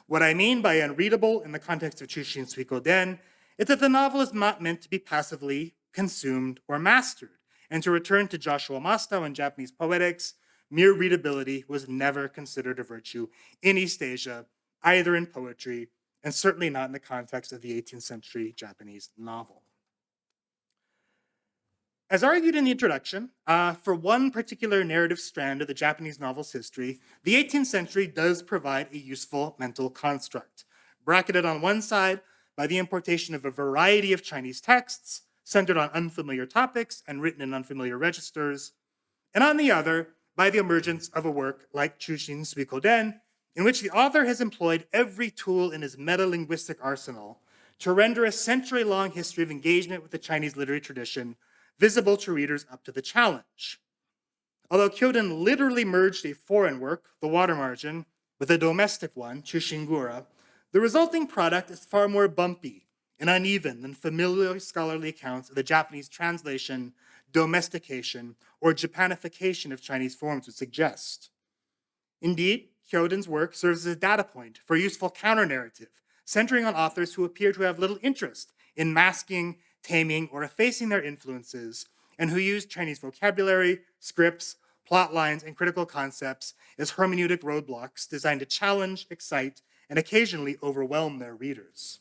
Speaker 3: What I mean by unreadable in the context of Chushin Suiko Den is that the novel is not meant to be passively consumed or mastered. And to return to Joshua Mastow in Japanese poetics, mere readability was never considered a virtue in East Asia, either in poetry, and certainly not in the context of the 18th century Japanese novel. As argued in the introduction, for one particular narrative strand of the Japanese novel's history, the 18th century does provide a useful mental construct, bracketed on one side by the importation of a variety of Chinese texts centered on unfamiliar topics and written in unfamiliar registers, and on the other by the emergence of a work like Chushin Suiko Den, in which the author has employed every tool in his meta-linguistic arsenal to render a century-long history of engagement with the Chinese literary tradition visible to readers up to the challenge. Although Kyoden literally merged a foreign work, The Water Margin, with a domestic one, Chushingura, the resulting product is far more bumpy and uneven than familiar scholarly accounts of the Japanese translation, domestication, or Japanification of Chinese forms would suggest. Indeed, Kyoden's work serves as a data point for a useful counter-narrative, centering on authors who appear to have little interest in masking, taming, or effacing their influences, and who use Chinese vocabulary, scripts, plot lines, and critical concepts as hermeneutic roadblocks designed to challenge, excite, and occasionally overwhelm their readers.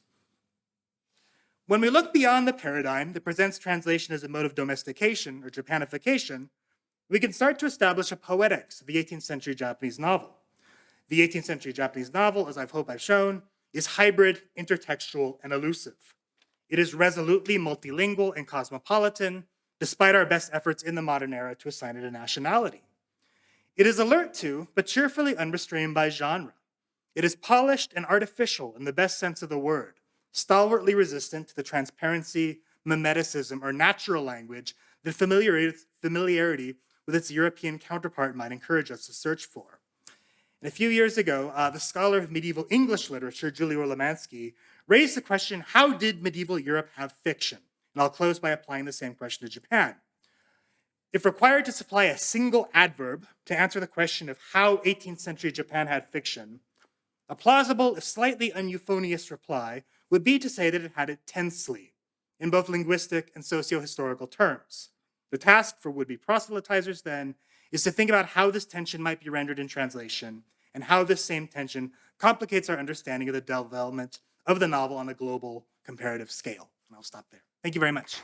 Speaker 3: When we look beyond the paradigm that presents translation as a mode of domestication or Japanification, we can start to establish a poetics of the 18th century Japanese novel. The 18th century Japanese novel, as I hope I've shown, is hybrid, intertextual, and elusive. It is resolutely multilingual and cosmopolitan, despite our best efforts in the modern era to assign it a nationality. It is alert to, but cheerfully unrestrained by genre. It is polished and artificial in the best sense of the word, stalwartly resistant to the transparency, mimeticism, or natural language that familiarity with its European counterpart might encourage us to search for. And a few years ago, the scholar of medieval English literature, Julie Orlemansky, raised the question, how did medieval Europe have fiction? And I'll close by applying the same question to Japan. If required to supply a single adverb to answer the question of how 18th century Japan had fiction, a plausible, if slightly uneuphonious reply would be to say that it had it tensely, in both linguistic and socio-historical terms. The task for would-be proselytizers, then, is to think about how this tension might be rendered in translation and how this same tension complicates our understanding of the development of the novel on a global comparative scale. And I'll stop there. Thank you very much.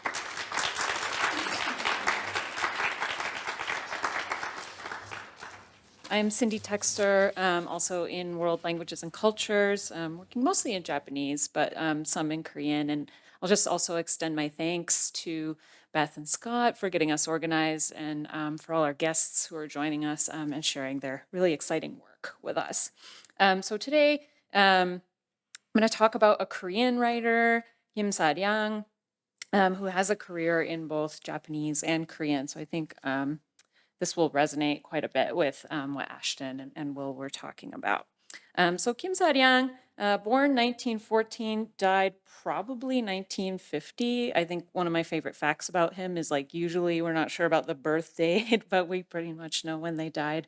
Speaker 4: I'm Cindi Textor, also in World Languages and Cultures, working mostly in Japanese, but some in Korean. And I'll just also extend my thanks to Beth and Scott for getting us organized and for all our guests who are joining us and sharing their really exciting work with us. So today, I'm going to talk about a Korean writer, Kim Saryang, who has a career in both Japanese and Korean. So I think this will resonate quite a bit with what Ashton and Will were talking about. So Kim Saryang, born 1914, died probably 1950. I think one of my favorite facts about him is like usually we're not sure about the birth date, but we pretty much know when they died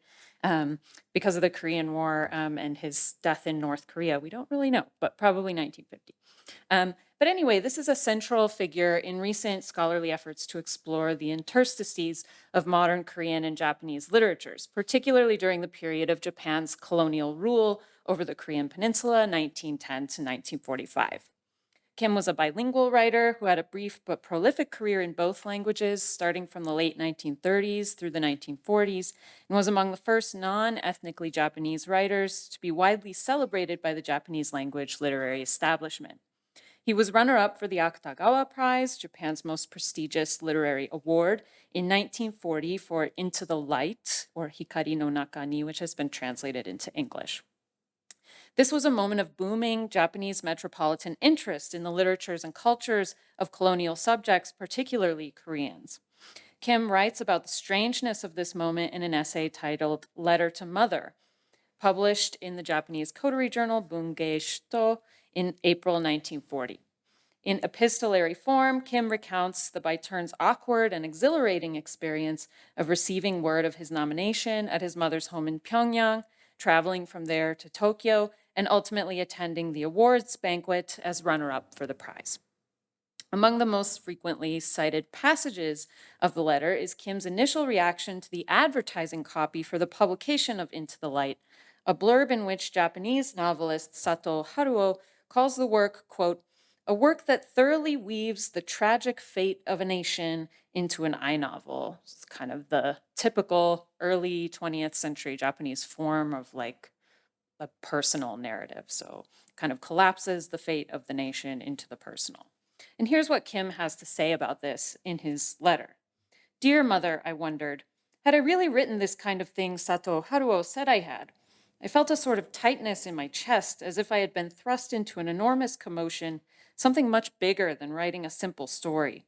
Speaker 4: because of the Korean War and his death in North Korea. We don't really know, but probably 1950. But anyway, this is a central figure in recent scholarly efforts to explore the interstices of modern Korean and Japanese literatures, particularly during the period of Japan's colonial rule over the Korean peninsula, 1910 to 1945. Kim was a bilingual writer who had a brief but prolific career in both languages, starting from the late 1930s through the 1940s, and was among the first non-ethnically Japanese writers to be widely celebrated by the Japanese language literary establishment. He was runner-up for the Akutagawa Prize, Japan's most prestigious literary award, in 1940 for Into the Light, or Hikari no Naka ni, which has been translated into English. This was a moment of booming Japanese metropolitan interest in the literatures and cultures of colonial subjects, particularly Koreans. Kim writes about the strangeness of this moment in an essay titled Letter to Mother, published in the Japanese coterie journal Bunge Shito in April 1940. In epistolary form, Kim recounts the by turns awkward and exhilarating experience of receiving word of his nomination at his mother's home in Pyongyang, traveling from there to Tokyo, and ultimately attending the awards banquet as runner-up for the prize. Among the most frequently cited passages of the letter is Kim's initial reaction to the advertising copy for the publication of Into the Light, a blurb in which Japanese novelist Sato Haruo calls the work, quote, a work that thoroughly weaves the tragic fate of a nation into an I-novel. It's kind of the typical early 20th century Japanese form of like a personal narrative. So kind of collapses the fate of the nation into the personal. And here's what Kim has to say about this in his letter. Dear mother, I wondered, had I really written this kind of thing Sato Haruo said I had? I felt a sort of tightness in my chest, as if I had been thrust into an enormous commotion, something much bigger than writing a simple story.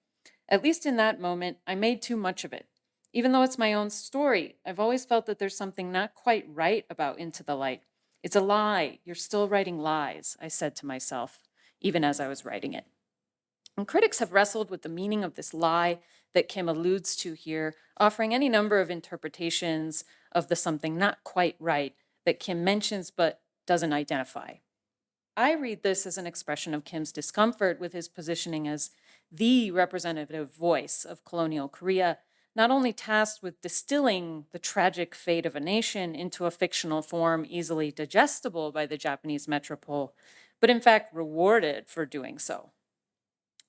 Speaker 4: At least in that moment, I made too much of it. Even though it's my own story, I've always felt that there's something not quite right about Into the Light. It's a lie. You're still writing lies, I said to myself, even as I was writing it. And critics have wrestled with the meaning of this lie that Kim alludes to here, offering any number of interpretations of the something not quite right that Kim mentions but doesn't identify. I read this as an expression of Kim's discomfort with his positioning as the representative voice of colonial Korea, not only tasked with distilling the tragic fate of a nation into a fictional form easily digestible by the Japanese metropole, but in fact rewarded for doing so.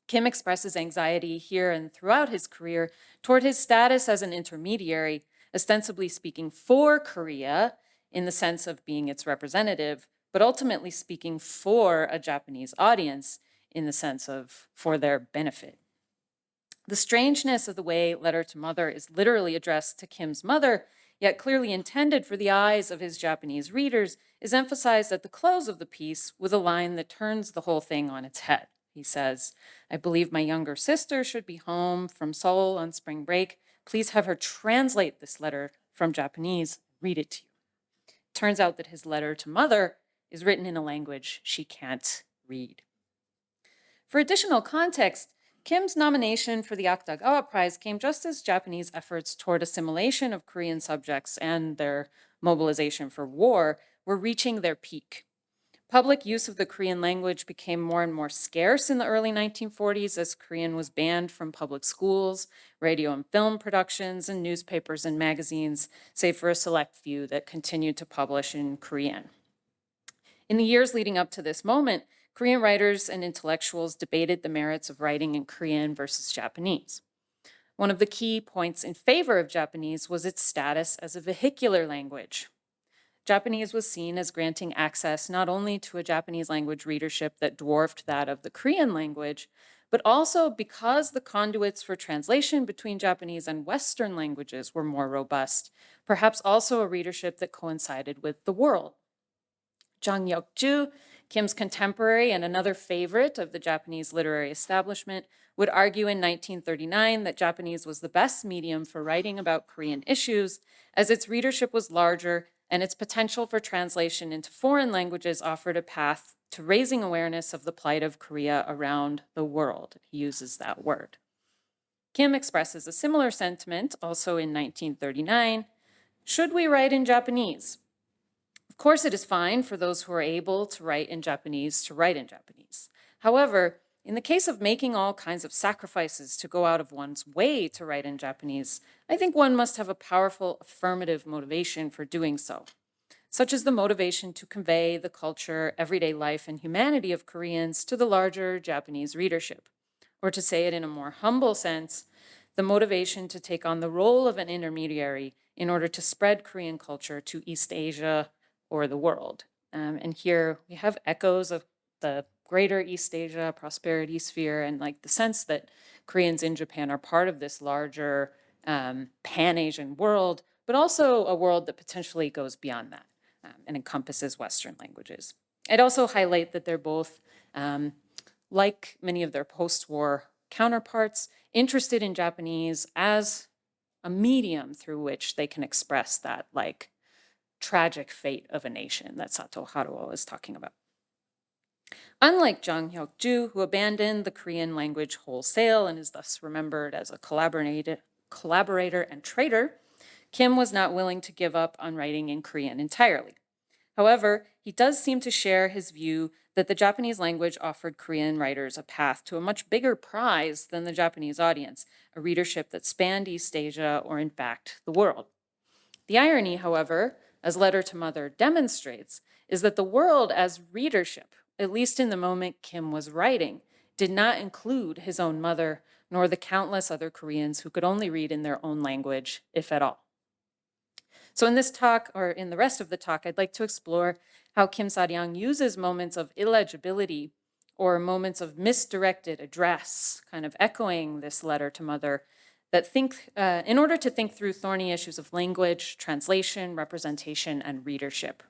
Speaker 4: Kim expresses anxiety here and throughout his career toward his status as an intermediary, ostensibly speaking for Korea in the sense of being its representative, but ultimately speaking for a Japanese audience in the sense of for their benefit. The strangeness of the way Letter to Mother is literally addressed to Kim's mother, yet clearly intended for the eyes of his Japanese readers, is emphasized at the close of the piece with a line that turns the whole thing on its head. He says, I believe my younger sister should be home from Seoul on spring break. Please have her translate this letter from Japanese, read it to you. It turns out that his letter to mother is written in a language she can't read. For additional context, Kim's nomination for the Akutagawa Prize came just as Japanese efforts toward assimilation of Korean subjects and their mobilization for war were reaching their peak. Public use of the Korean language became more and more scarce in the early 1940s as Korean was banned from public schools, radio and film productions, and newspapers and magazines, save for a select few that continued to publish in Korean. In the years leading up to this moment, Korean writers and intellectuals debated the merits of writing in Korean versus Japanese. One of the key points in favor of Japanese was its status as a vehicular language. Japanese was seen as granting access not only to a Japanese language readership that dwarfed that of the Korean language, but also because the conduits for translation between Japanese and Western languages were more robust, perhaps also a readership that coincided with the world. Jang Yeok-ju, Kim's contemporary and another favorite of the Japanese literary establishment, would argue in 1939 that Japanese was the best medium for writing about Korean issues, as its readership was larger and its potential for translation into foreign languages offered a path to raising awareness of the plight of Korea around the world. He uses that word. Kim expresses a similar sentiment also in 1939. Should we write in Japanese? Of course, it is fine for those who are able to write in Japanese to write in Japanese. However, in the case of making all kinds of sacrifices to go out of one's way to write in Japanese, I think one must have a powerful affirmative motivation for doing so, such as the motivation to convey the culture, everyday life, and humanity of Koreans to the larger Japanese readership. Or to say it in a more humble sense, the motivation to take on the role of an intermediary in order to spread Korean culture to East Asia or the world. And here we have echoes of the greater East Asia prosperity sphere and like the sense that Koreans in Japan are part of this larger pan-Asian world, but also a world that potentially goes beyond that and encompasses Western languages. I'd also highlight that they're both, like many of their post-war counterparts, interested in Japanese as a medium through which they can express that like tragic fate of a nation that Sato Haruo is talking about. Unlike Jang Hyuk-ju, who abandoned the Korean language wholesale and is thus remembered as a collaborator and traitor, Kim was not willing to give up on writing in Korean entirely. However, he does seem to share his view that the Japanese language offered Korean writers a path to a much bigger prize than the Japanese audience, a readership that spanned East Asia or, in fact, the world. The irony, however, as Letter to Mother demonstrates, is that the world as readership, at least in the moment Kim was writing, did not include his own mother, nor the countless other Koreans who could only read in their own language, if at all. So in this talk, or in the rest of the talk, I'd like to explore how Kim Saryang uses moments of illegibility or moments of misdirected address, kind of echoing this Letter to Mother, that in order to think through thorny issues of language, translation, representation, and readership.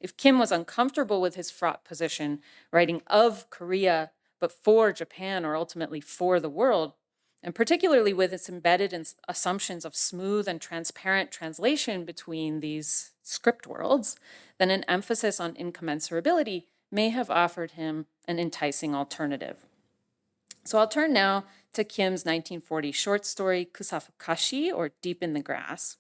Speaker 4: If Kim was uncomfortable with his fraught position, writing of Korea, but for Japan or ultimately for the world, and particularly with its embedded assumptions of smooth and transparent translation between these script worlds, then an emphasis on incommensurability may have offered him an enticing alternative. So I'll turn now to Kim's 1940 short story, Kusafukashi, or Deep in the Grass,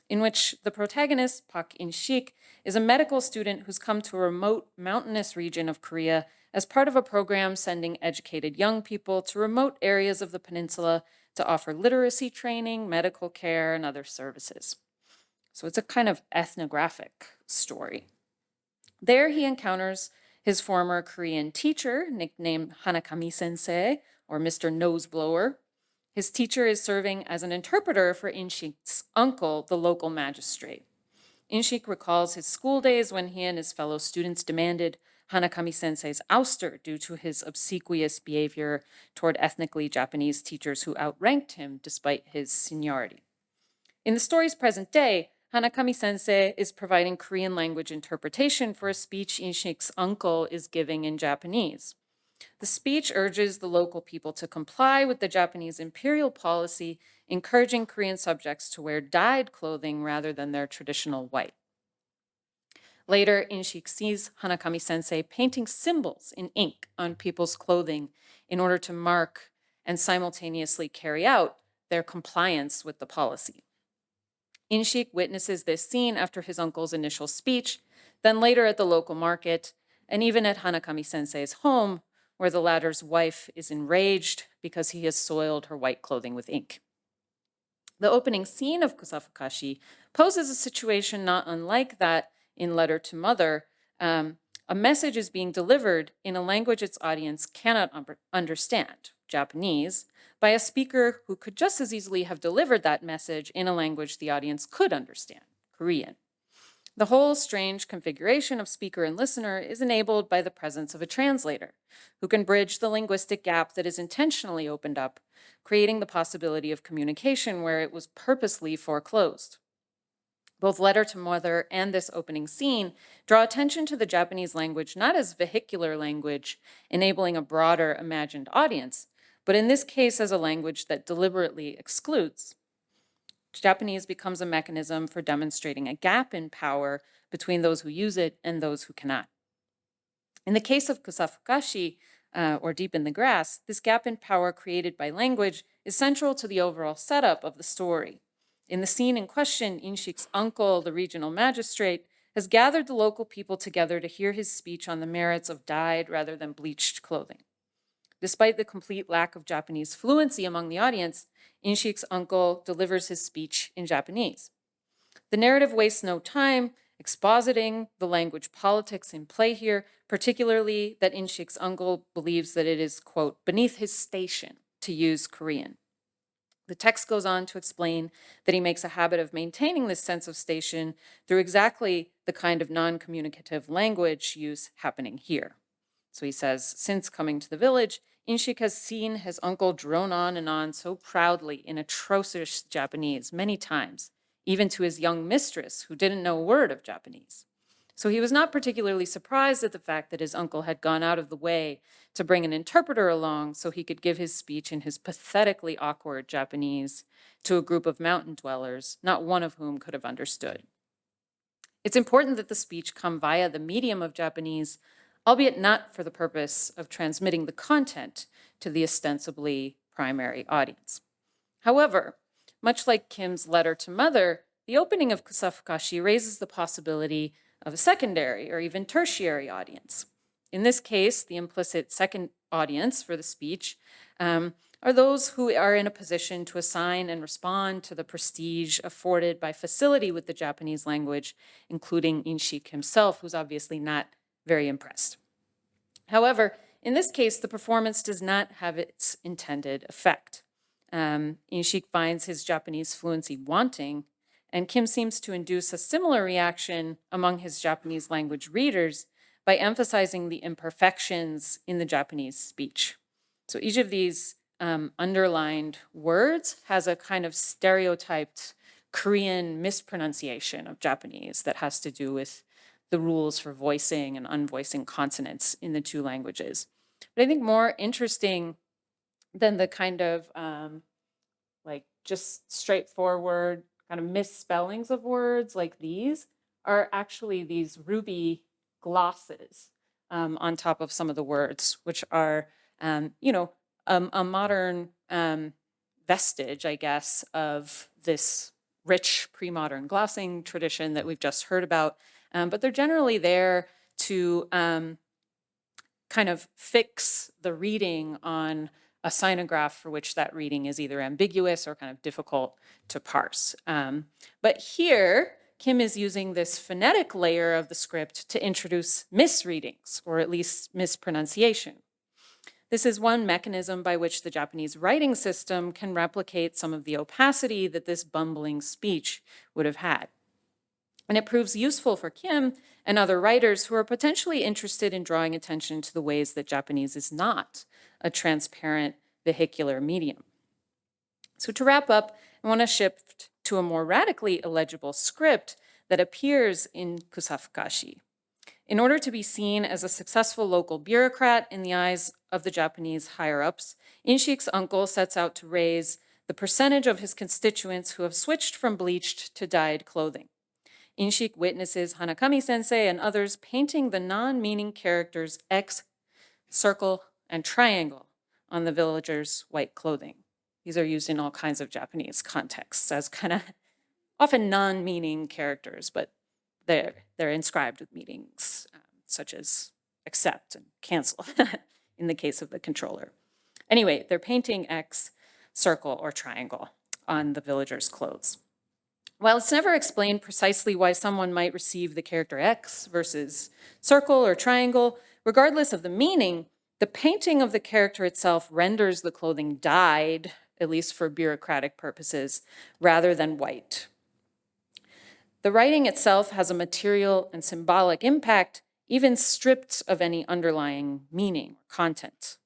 Speaker 4: in which the protagonist, Park In-shik, is a medical student who's come to a remote mountainous region of Korea as part of a program sending educated young people to remote areas of the peninsula to offer literacy training, medical care, and other services. So it's a kind of ethnographic story. There he encounters his former Korean teacher, nicknamed Hanakami Sensei, or Mr. Noseblower. His teacher is serving as an interpreter for In-shik's uncle, the local magistrate. In-shik recalls his school days when he and his fellow students demanded Hanakami Sensei's ouster due to his obsequious behavior toward ethnically Japanese teachers who outranked him despite his seniority. In the story's present day, Hanakami Sensei is providing Korean language interpretation for a speech In-shik's uncle is giving in Japanese. The speech urges the local people to comply with the Japanese imperial policy, encouraging Korean subjects to wear dyed clothing rather than their traditional white. Later, In-shik sees Hanakami Sensei painting symbols in ink on people's clothing in order to mark and simultaneously carry out their compliance with the policy. In-shik witnesses this scene after his uncle's initial speech, then later at the local market, and even at Hanakami Sensei's home, where the latter's wife is enraged because he has soiled her white clothing with ink. The opening scene of Kusafukashi poses a situation not unlike that in Letter to Mother. A message is being delivered in a language its audience cannot understand, Japanese, by a speaker who could just as easily have delivered that message in a language the audience could understand, Korean. The whole strange configuration of speaker and listener is enabled by the presence of a translator, who can bridge the linguistic gap that is intentionally opened up, creating the possibility of communication where it was purposely foreclosed. Both Letter to Mother and this opening scene draw attention to the Japanese language not as vehicular language, enabling a broader imagined audience, but in this case as a language that deliberately excludes. Japanese becomes a mechanism for demonstrating a gap in power between those who use it and those who cannot. In the case of Kusafukashi, or Deep in the Grass, this gap in power created by language is central to the overall setup of the story. In the scene in question, In-shik's uncle, the regional magistrate, has gathered the local people together to hear his speech on the merits of dyed rather than bleached clothing. Despite the complete lack of Japanese fluency among the audience, In-shik's uncle delivers his speech in Japanese. The narrative wastes no time expositing the language politics in play here, particularly that In-shik's uncle believes that it is, quote, beneath his station to use Korean. The text goes on to explain that he makes a habit of maintaining this sense of station through exactly the kind of non-communicative language use happening here. So he says, since coming to the village, In-shik has seen his uncle drone on and on so proudly in atrocious Japanese many times, even to his young mistress who didn't know a word of Japanese. So he was not particularly surprised at the fact that his uncle had gone out of the way to bring an interpreter along so he could give his speech in his pathetically awkward Japanese to a group of mountain dwellers, not one of whom could have understood. It's important that the speech come via the medium of Japanese, albeit not for the purpose of transmitting the content to the ostensibly primary audience. However, much like Kim's letter to Mother, the opening of Kusafukashi raises the possibility of a secondary or even tertiary audience. In this case, the implicit second audience for the speech are those who are in a position to assign and respond to the prestige afforded by facility with the Japanese language, including Inshik himself, who's obviously not very impressed. However, in this case, the performance does not have its intended effect. Inshik finds his Japanese fluency wanting, and Kim seems to induce a similar reaction among his Japanese language readers by emphasizing the imperfections in the Japanese speech. So each of these underlined words has a kind of stereotyped Korean mispronunciation of Japanese that has to do with the rules for voicing and unvoicing consonants in the two languages. But I think more interesting than the kind of like just straightforward kind of misspellings of words like these are actually these ruby glosses on top of some of the words, which are, a modern vestige, I guess, of this rich pre-modern glossing tradition that we've just heard about. But they're generally there to kind of fix the reading on a sinograph for which that reading is either ambiguous or kind of difficult to parse. But here, Kim is using this phonetic layer of the script to introduce misreadings, or at least mispronunciation. This is one mechanism by which the Japanese writing system can replicate some of the opacity that this bumbling speech would have had. And it proves useful for Kim and other writers who are potentially interested in drawing attention to the ways that Japanese is not a transparent vehicular medium. So to wrap up, I want to shift to a more radically illegible script that appears in Kusafukashi. In order to be seen as a successful local bureaucrat in the eyes of the Japanese higher-ups, Inshik's uncle sets out to raise the percentage of his constituents who have switched from bleached to dyed clothing. Inshik witnesses Hanakami-sensei and others painting the non-meaning characters X, circle, and triangle on the villagers' white clothing. These are used in all kinds of Japanese contexts as kind of often non-meaning characters, but they're inscribed with meanings such as accept and cancel in the case of the controller. Anyway, they're painting X, circle, or triangle on the villagers' clothes. While it's never explained precisely why someone might receive the character X versus circle or triangle, regardless of the meaning, the painting of the character itself renders the clothing dyed, at least for bureaucratic purposes, rather than white. The writing itself has a material and symbolic impact, even stripped of any underlying meaning or content.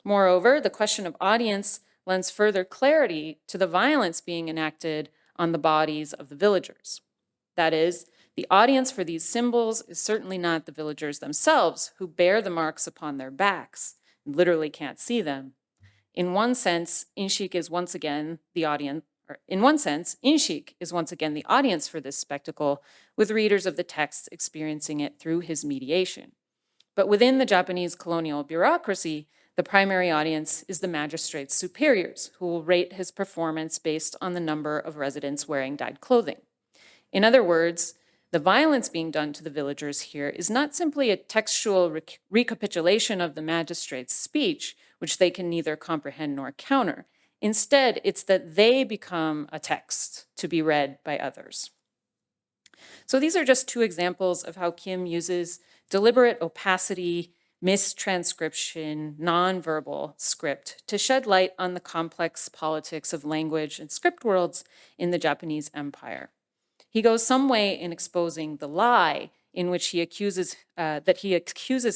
Speaker 4: Moreover, the question of audience lends further clarity to the violence being enacted on the bodies of the villagers. That is, the audience for these symbols is certainly not the villagers themselves, who bear the marks upon their backs and literally can't see them. In one sense, Inshik is once again the audience. In one sense, Inshik is once again the audience for this spectacle, with readers of the text experiencing it through his mediation. But within the Japanese colonial bureaucracy, the primary audience is the magistrate's superiors, who will rate his performance based on the number of residents wearing dyed clothing. In other words, the violence being done to the villagers here is not simply a textual recapitulation of the magistrate's speech, which they can neither comprehend nor counter. Instead, it's that they become a text to be read by others. So these are just two examples of how Kim uses deliberate opacity, mistranscription, nonverbal script to shed light on the complex politics of language and script worlds in the Japanese Empire. He goes some way in exposing the lie in which he accuses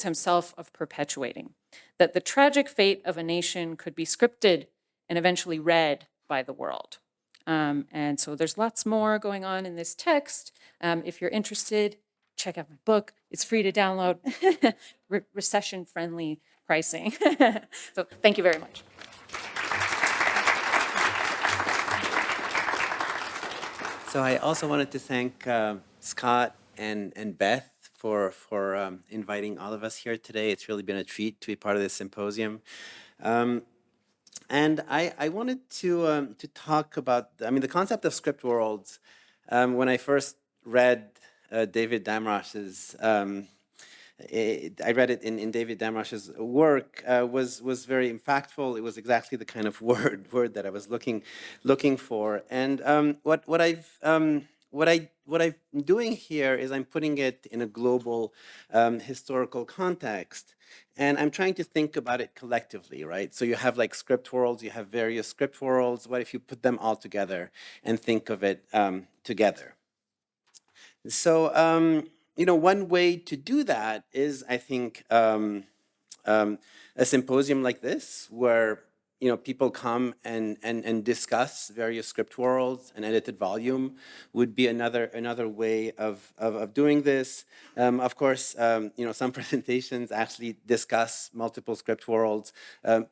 Speaker 4: himself of perpetuating, that the tragic fate of a nation could be scripted and eventually read by the world. And so there's lots more going on in this text. If you're interested check out my book. It's free to download. Recession-friendly pricing. So thank you very much.
Speaker 5: So I also wanted to thank Scott and Beth for inviting all of us here today. It's really been a treat to be part of this symposium. And I wanted to talk about, I mean, the concept of script worlds. When I first read David Damrosch's, I read it in David Damrosch's work, was very impactful. It was exactly the kind of word that I was looking for. And what I'm doing here is I'm putting it in a global historical context. And I'm trying to think about it collectively, right? So you have like script worlds, you have various script worlds. What if you put them all together and think of it together? So, you know, one way to do that is, I think, a symposium like this, where, you know, people come and discuss various script worlds. An edited volume would be another way of doing this. Of course, you know, some presentations actually discuss multiple script worlds,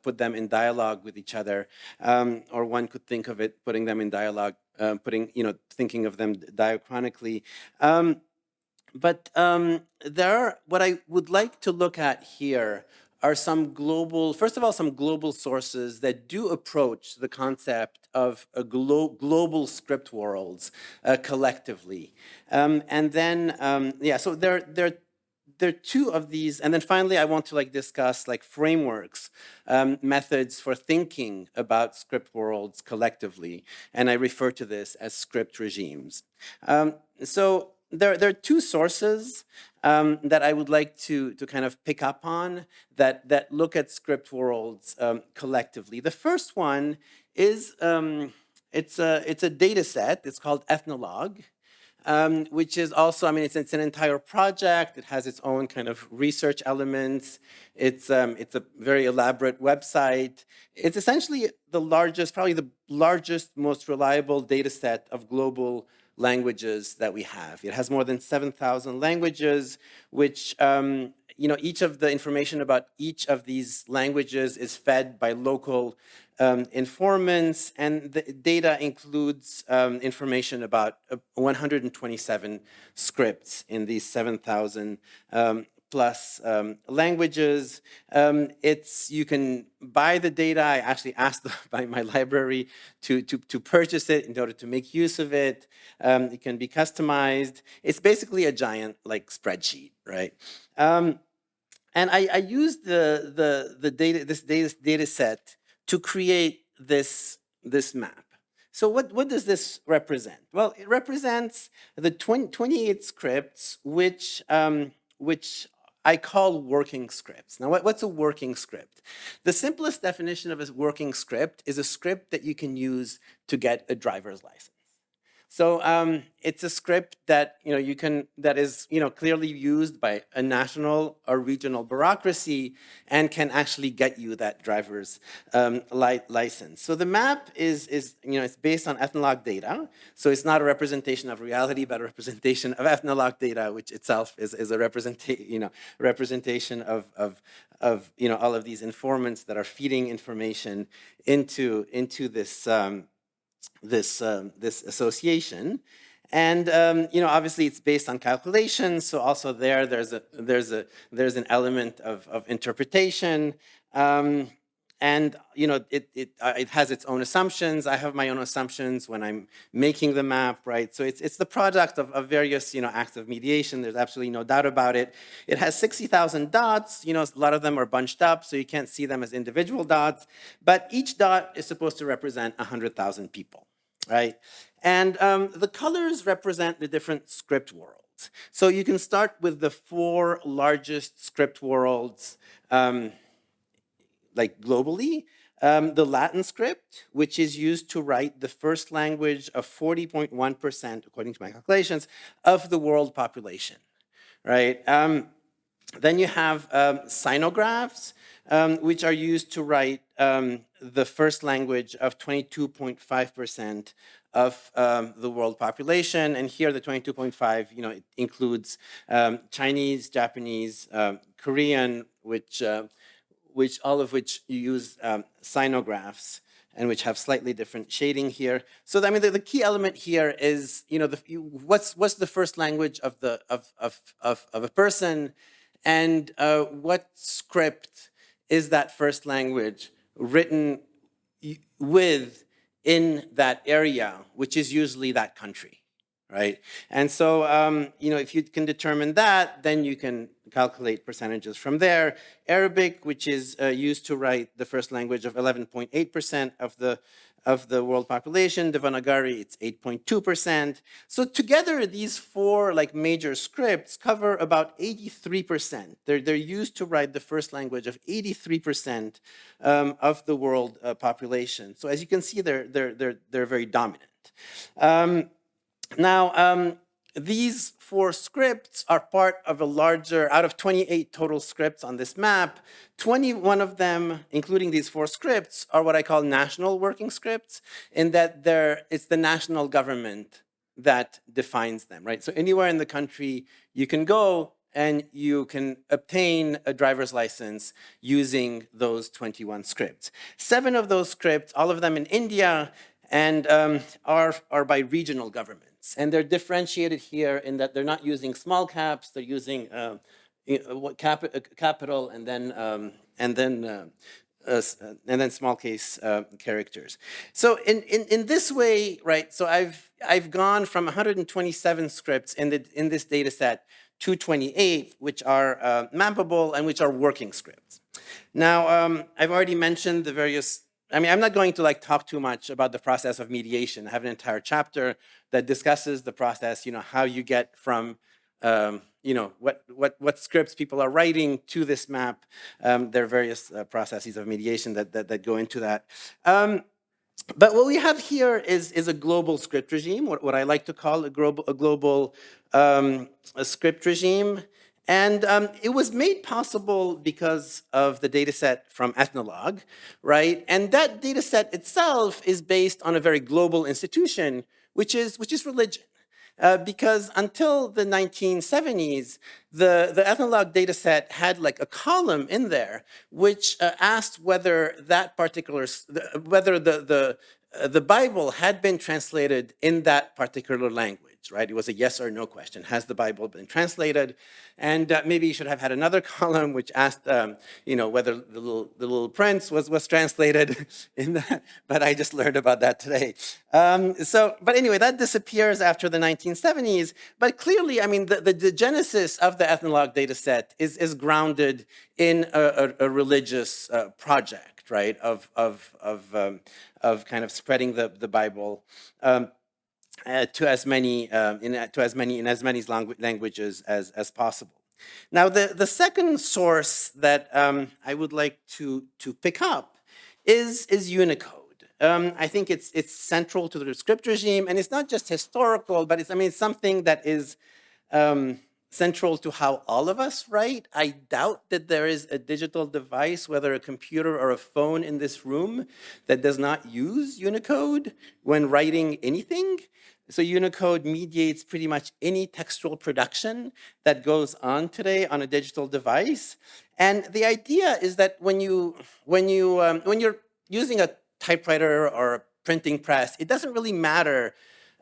Speaker 5: put them in dialogue with each other, or one could think of it putting them in dialogue, thinking of them diachronically. But what I would like to look at here are some global, first of all, some global sources that do approach the concept of a global script worlds collectively. And then, yeah, so there are two of these. And then finally, I want to like discuss like frameworks, methods for thinking about script worlds collectively. And I refer to this as script regimes. So there are two sources that I would like to kind of pick up on that look at script worlds collectively. The first one is it's a data set. It's called Ethnologue, which is also, I mean, it's an entire project. It has its own kind of research elements. It's a very elaborate website. It's essentially probably the largest, most reliable data set of global languages that we have. It has more than 7,000 languages, which, you know, each of the information about each of these languages is fed by local informants, and the data includes information about 127 scripts in these 7,000 plus languages. You can buy the data. I actually asked by my library to purchase it in order to make use of it. It can be customized. It's basically a giant like spreadsheet, right? And I used this data set to create this map. So what does this represent? Well, it represents the 28 scripts which I call working scripts. Now, what's a working script? The simplest definition of a working script is a script that you can use to get a driver's license. So it's a script that that is clearly used by a national or regional bureaucracy and can actually get you that driver's license. So the map is it's based on Ethnologue data. So it's not a representation of reality, but a representation of Ethnologue data, which itself is a representation of all of these informants that are feeding information into this. This association, and obviously it's based on calculations. So also there's an element of interpretation, and it has its own assumptions. I have my own assumptions when I'm making the map, right? So it's the product of various acts of mediation. There's absolutely no doubt about it. It has 60,000 dots. A lot of them are bunched up, so you can't see them as individual dots. But each dot is supposed to represent 100,000 people. Right? And the colors represent the different script worlds. So you can start with the 4 largest script worlds, like globally. The Latin script, which is used to write the first language of 40.1%, according to my calculations, of the world population. Right? Then you have sinographs, which are used to write the first language of 22.5% of the world population. And here the 22.5, it includes Chinese, Japanese, Korean, which all of which use sinographs and which have slightly different shading here. So I mean, the key element here is, what's the first language of a person, and what script is that first language written with in that area, which is usually that country, right? And so, if you can determine that, then you can calculate percentages from there. Arabic, which is used to write the first language of 11.8% of the world population. Devanagari, it's 8.2%. So together, these four major scripts cover about 83%. They're used to write the first language of 83% of the world population. So as you can see, they're very dominant. Now, these four scripts are part of a larger, out of 28 total scripts on this map, 21 of them, including these four scripts, are what I call national working scripts, in that it's the national government that defines them, right? So anywhere in the country you can go and you can obtain a driver's license using those 21 scripts. 7 of those scripts, all of them in India, and are by regional governments. And they're differentiated here in that they're not using small caps, they're using capital and then small case characters. So in this way, right? So I've gone from 127 scripts in this data set to 28, which are mappable and which are working scripts. Now, I've already mentioned the various. I mean, I'm not going to talk too much about the process of mediation. I have an entire chapter that discusses the process, how you get from, what scripts people are writing to this map. There are various processes of mediation that go into that. But what we have here is a global script regime, what I like to call a global script regime. And it was made possible because of the data set from Ethnologue, right? And that data set itself is based on a very global institution, which is religion. Because until the 1970s, the Ethnologue data set had a column in there which asked whether that particular, whether the Bible had been translated in that particular language. Right? It was a yes or no question. Has the Bible been translated? And maybe you should have had another column which asked, whether the Little Prince was translated in that. But I just learned about that today. But anyway, that disappears after the 1970s. But clearly, I mean, the genesis of the Ethnologue data set is grounded in a religious project, right? Of kind of spreading the Bible. To as many languages as possible. Now, the second source that I would like to pick up is Unicode. I think it's central to the script regime, and it's not just historical, but it's something that is central to how all of us write. I doubt that there is a digital device, whether a computer or a phone in this room, that does not use Unicode when writing anything. So Unicode mediates pretty much any textual production that goes on today on a digital device. And the idea is that when you're using a typewriter or a printing press, it doesn't really matter.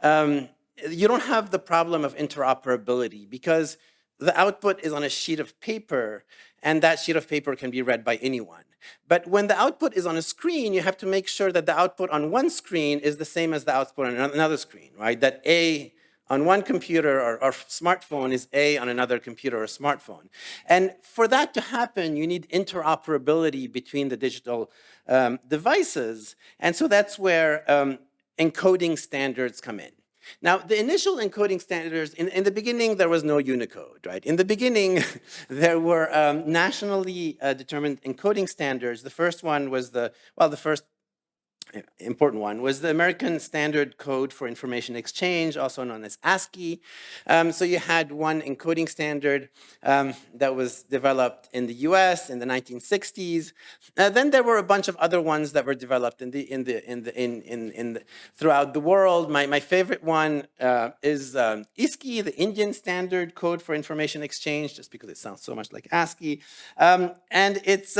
Speaker 5: You don't have the problem of interoperability because the output is on a sheet of paper, and that sheet of paper can be read by anyone. But when the output is on a screen, you have to make sure that the output on one screen is the same as the output on another screen, right? That A on one computer or smartphone is A on another computer or smartphone. And for that to happen, you need interoperability between the digital devices. And so that's where encoding standards come in. Now, the initial encoding standards, in the beginning, there was no Unicode, right? In the beginning, there were nationally determined encoding standards. The first one was the first important one, was the American Standard Code for Information Exchange, also known as ASCII. So you had one encoding standard that was developed in the US in the 1960s. Then there were a bunch of other ones that were developed throughout the world. My favorite one is ISCI, the Indian Standard Code for Information Exchange, just because it sounds so much like ASCII. And it's,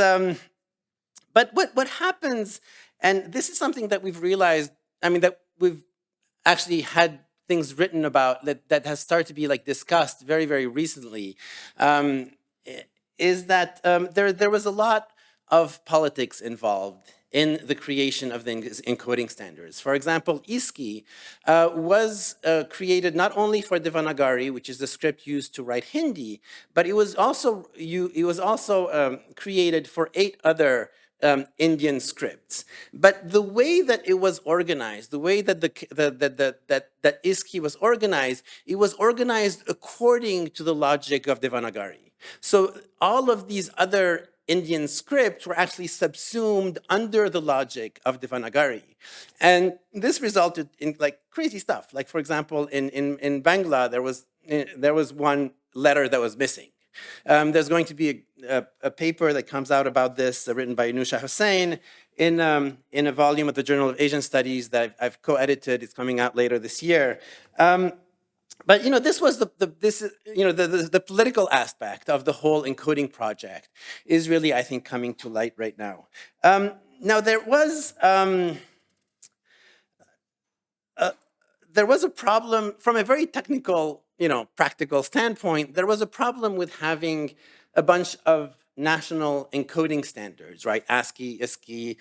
Speaker 5: but what happens, and this is something that we've realized, that we've actually had things written about that has started to be like discussed very, very recently, is that there was a lot of politics involved in the creation of the encoding standards. For example, ISCI was created not only for Devanagari, which is the script used to write Hindi, but it was also created for 8 other Indian scripts. But the way that it was organized, the way that that ISCI was organized, it was organized according to the logic of Devanagari. So all of these other Indian scripts were actually subsumed under the logic of Devanagari. And this resulted in like crazy stuff. Like, for example, in Bangla, there was one letter that was missing. There's going to be a paper that comes out about this, written by Nusha Hussain, in a volume of the Journal of Asian Studies that I've co-edited. It's coming out later this year. But this was the political aspect of the whole encoding project is really, I think, coming to light right now. Now there was a problem from a very technical, practical standpoint. There was a problem with having a bunch of national encoding standards, right? ASCII, ISCI,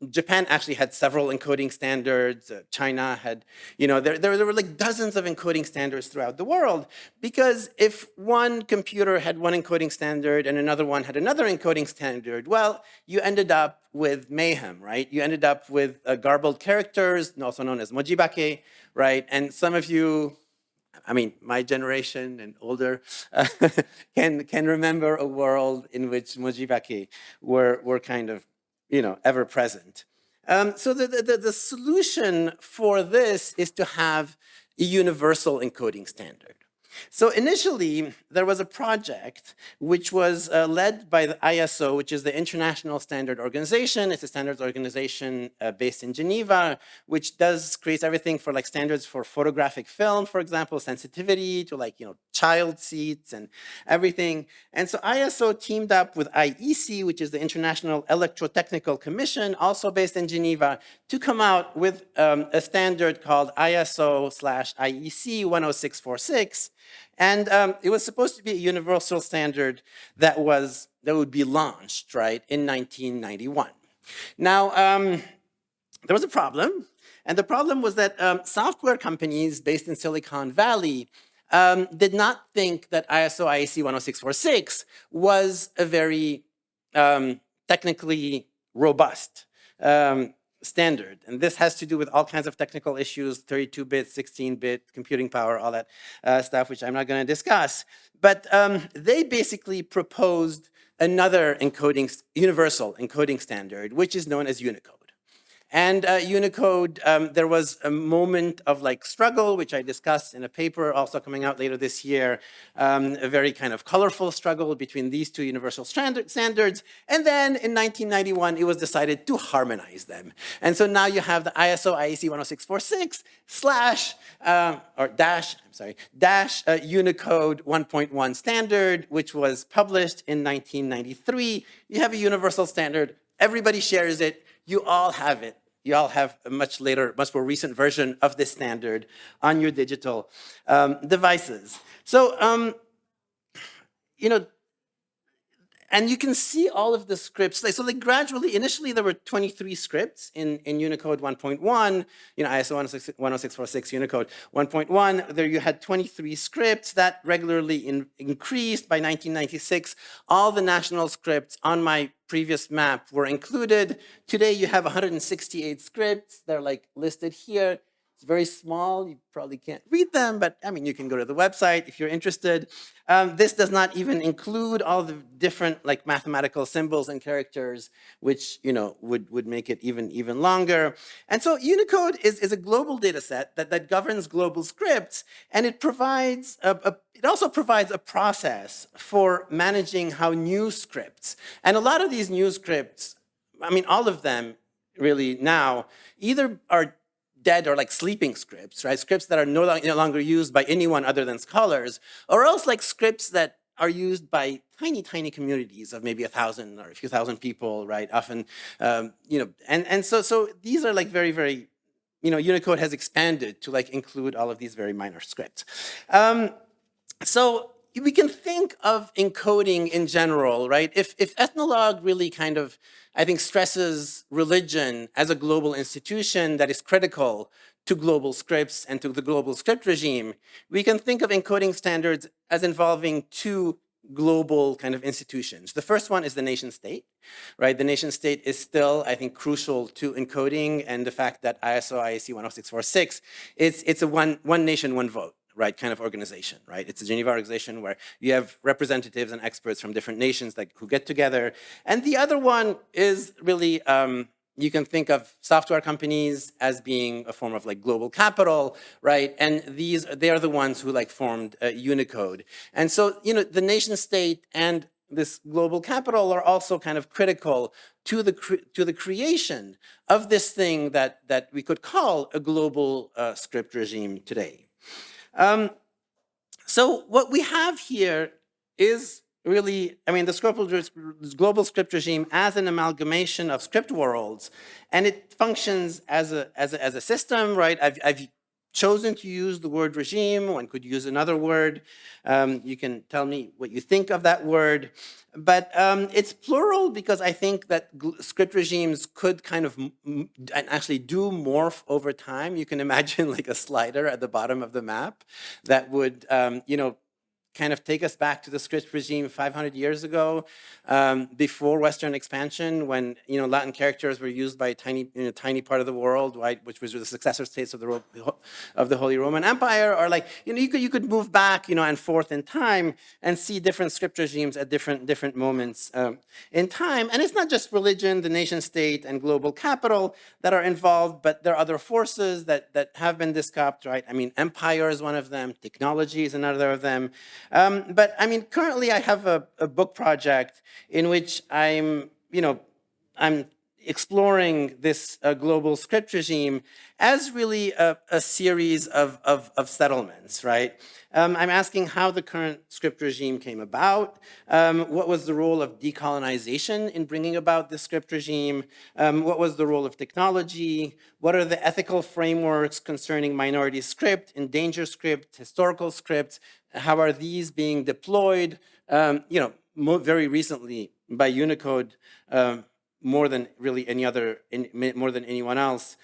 Speaker 5: Japan actually had several encoding standards. China had, there were like dozens of encoding standards throughout the world, because if one computer had one encoding standard and another one had another encoding standard, well, you ended up with mayhem, right? You ended up with garbled characters, also known as mojibake, right? And some of you, my generation and older can remember a world in which mojibake were kind of, ever present. So the solution for this is to have a universal encoding standard. So initially, there was a project which was led by the ISO, which is the International Standard Organization. It's a standards organization based in Geneva, which creates everything for like standards for photographic film, for example, sensitivity to like, child seats and everything. And so ISO teamed up with IEC, which is the International Electrotechnical Commission, also based in Geneva, to come out with a standard called ISO/IEC 10646. And it was supposed to be a universal standard that would be launched, right, in 1991. Now, there was a problem, and the problem was that software companies based in Silicon Valley did not think that ISO IEC 10646 was a very technically robust standard. And this has to do with all kinds of technical issues, 32-bit, 16-bit, computing power, all that stuff, which I'm not going to discuss. But they basically proposed another universal encoding standard, which is known as Unicode. And Unicode, there was a moment of like struggle, which I discussed in a paper also coming out later this year, a very kind of colorful struggle between these two universal standards. And then in 1991, it was decided to harmonize them. And so now you have the ISO IEC 10646 dash Unicode 1.1 standard, which was published in 1993. You have a universal standard. Everybody shares it. You all have it. You all have a much more recent version of this standard on your digital devices. So, and you can see all of the scripts. So like gradually, initially there were 23 scripts in Unicode 1.1, ISO 10646 Unicode 1.1. There you had 23 scripts that regularly increased. By 1996, all the national scripts on my previous map were included. Today you have 168 scripts. They're like listed here. It's very small. You probably can't read them, but I mean, you can go to the website if you're interested. This does not even include all the different like mathematical symbols and characters, which would make it even longer. And so Unicode is a global data set that governs global scripts, and it provides it also provides a process for managing how new scripts, and a lot of these new scripts, I mean, all of them really now either are dead or like sleeping scripts, right? Scripts that are no longer used by anyone other than scholars, or else like scripts that are used by tiny communities of maybe 1,000 or a few thousand people, right? Often, and so these are like very, Unicode has expanded to like include all of these very minor scripts. So we can think of encoding in general, right? If Ethnologue really kind of, I think, stresses religion as a global institution that is critical to global scripts and to the global script regime, we can think of encoding standards as involving two global kind of institutions. The first one is the nation state, right? The nation state is still, I think, crucial to encoding, and the fact that ISO IEC 10646, it's a one nation, one vote, right, kind of organization, right? It's a Geneva organization where you have representatives and experts from different nations who get together. And the other one is really, you can think of software companies as being a form of like global capital, right? And they are the ones who like formed Unicode. And so, the nation state and this global capital are also kind of critical to the creation of this thing that we could call a global script regime today. So what we have here is really, I mean, the global script regime as an amalgamation of script worlds, and it functions as a system, right? I've chosen to use the word regime. One could use another word. You can tell me what you think of that word. But it's plural because I think that script regimes could kind of and actually do morph over time. You can imagine like a slider at the bottom of the map that would, kind of take us back to the script regime 500 years ago, before Western expansion, when Latin characters were used by a tiny part of the world, right, which was the successor states of the Holy Roman Empire, or like you could move back and forth in time and see different script regimes at different moments in time. And it's not just religion, the nation state, and global capital that are involved, but there are other forces that have been discussed, right? I mean, empire is one of them, technology is another of them. But I mean, currently I have a book project in which I'm exploring this global script regime as really a series of settlements, right? I'm asking how the current script regime came about, what was the role of decolonization in bringing about the script regime, what was the role of technology, what are the ethical frameworks concerning minority script, endangered script, historical script, how are these being deployed, very recently by Unicode, more than really more than anyone else.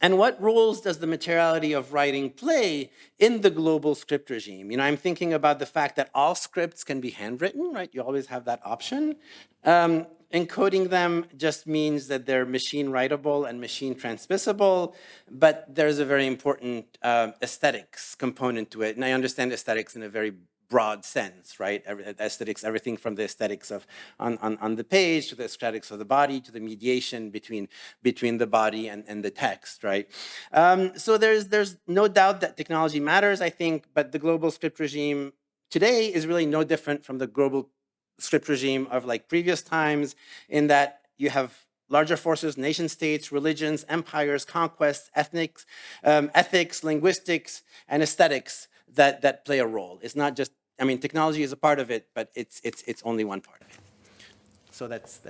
Speaker 5: And what roles does the materiality of writing play in the global script regime? I'm thinking about the fact that all scripts can be handwritten, right? You always have that option. Encoding them just means that they're machine writable and machine transmissible, but there's a very important aesthetics component to it. And I understand aesthetics in a very broad sense, right? Aesthetics, everything from the aesthetics of on the page to the aesthetics of the body to the mediation between the body and the text, right? So there's no doubt that technology matters, I think, but the global script regime today is really no different from the global script regime of like previous times, in that you have larger forces, nation states, religions, empires, conquests, ethics, linguistics, and aesthetics that play a role. It's not just, I mean, technology is a part of it, but it's only one part of it. So that's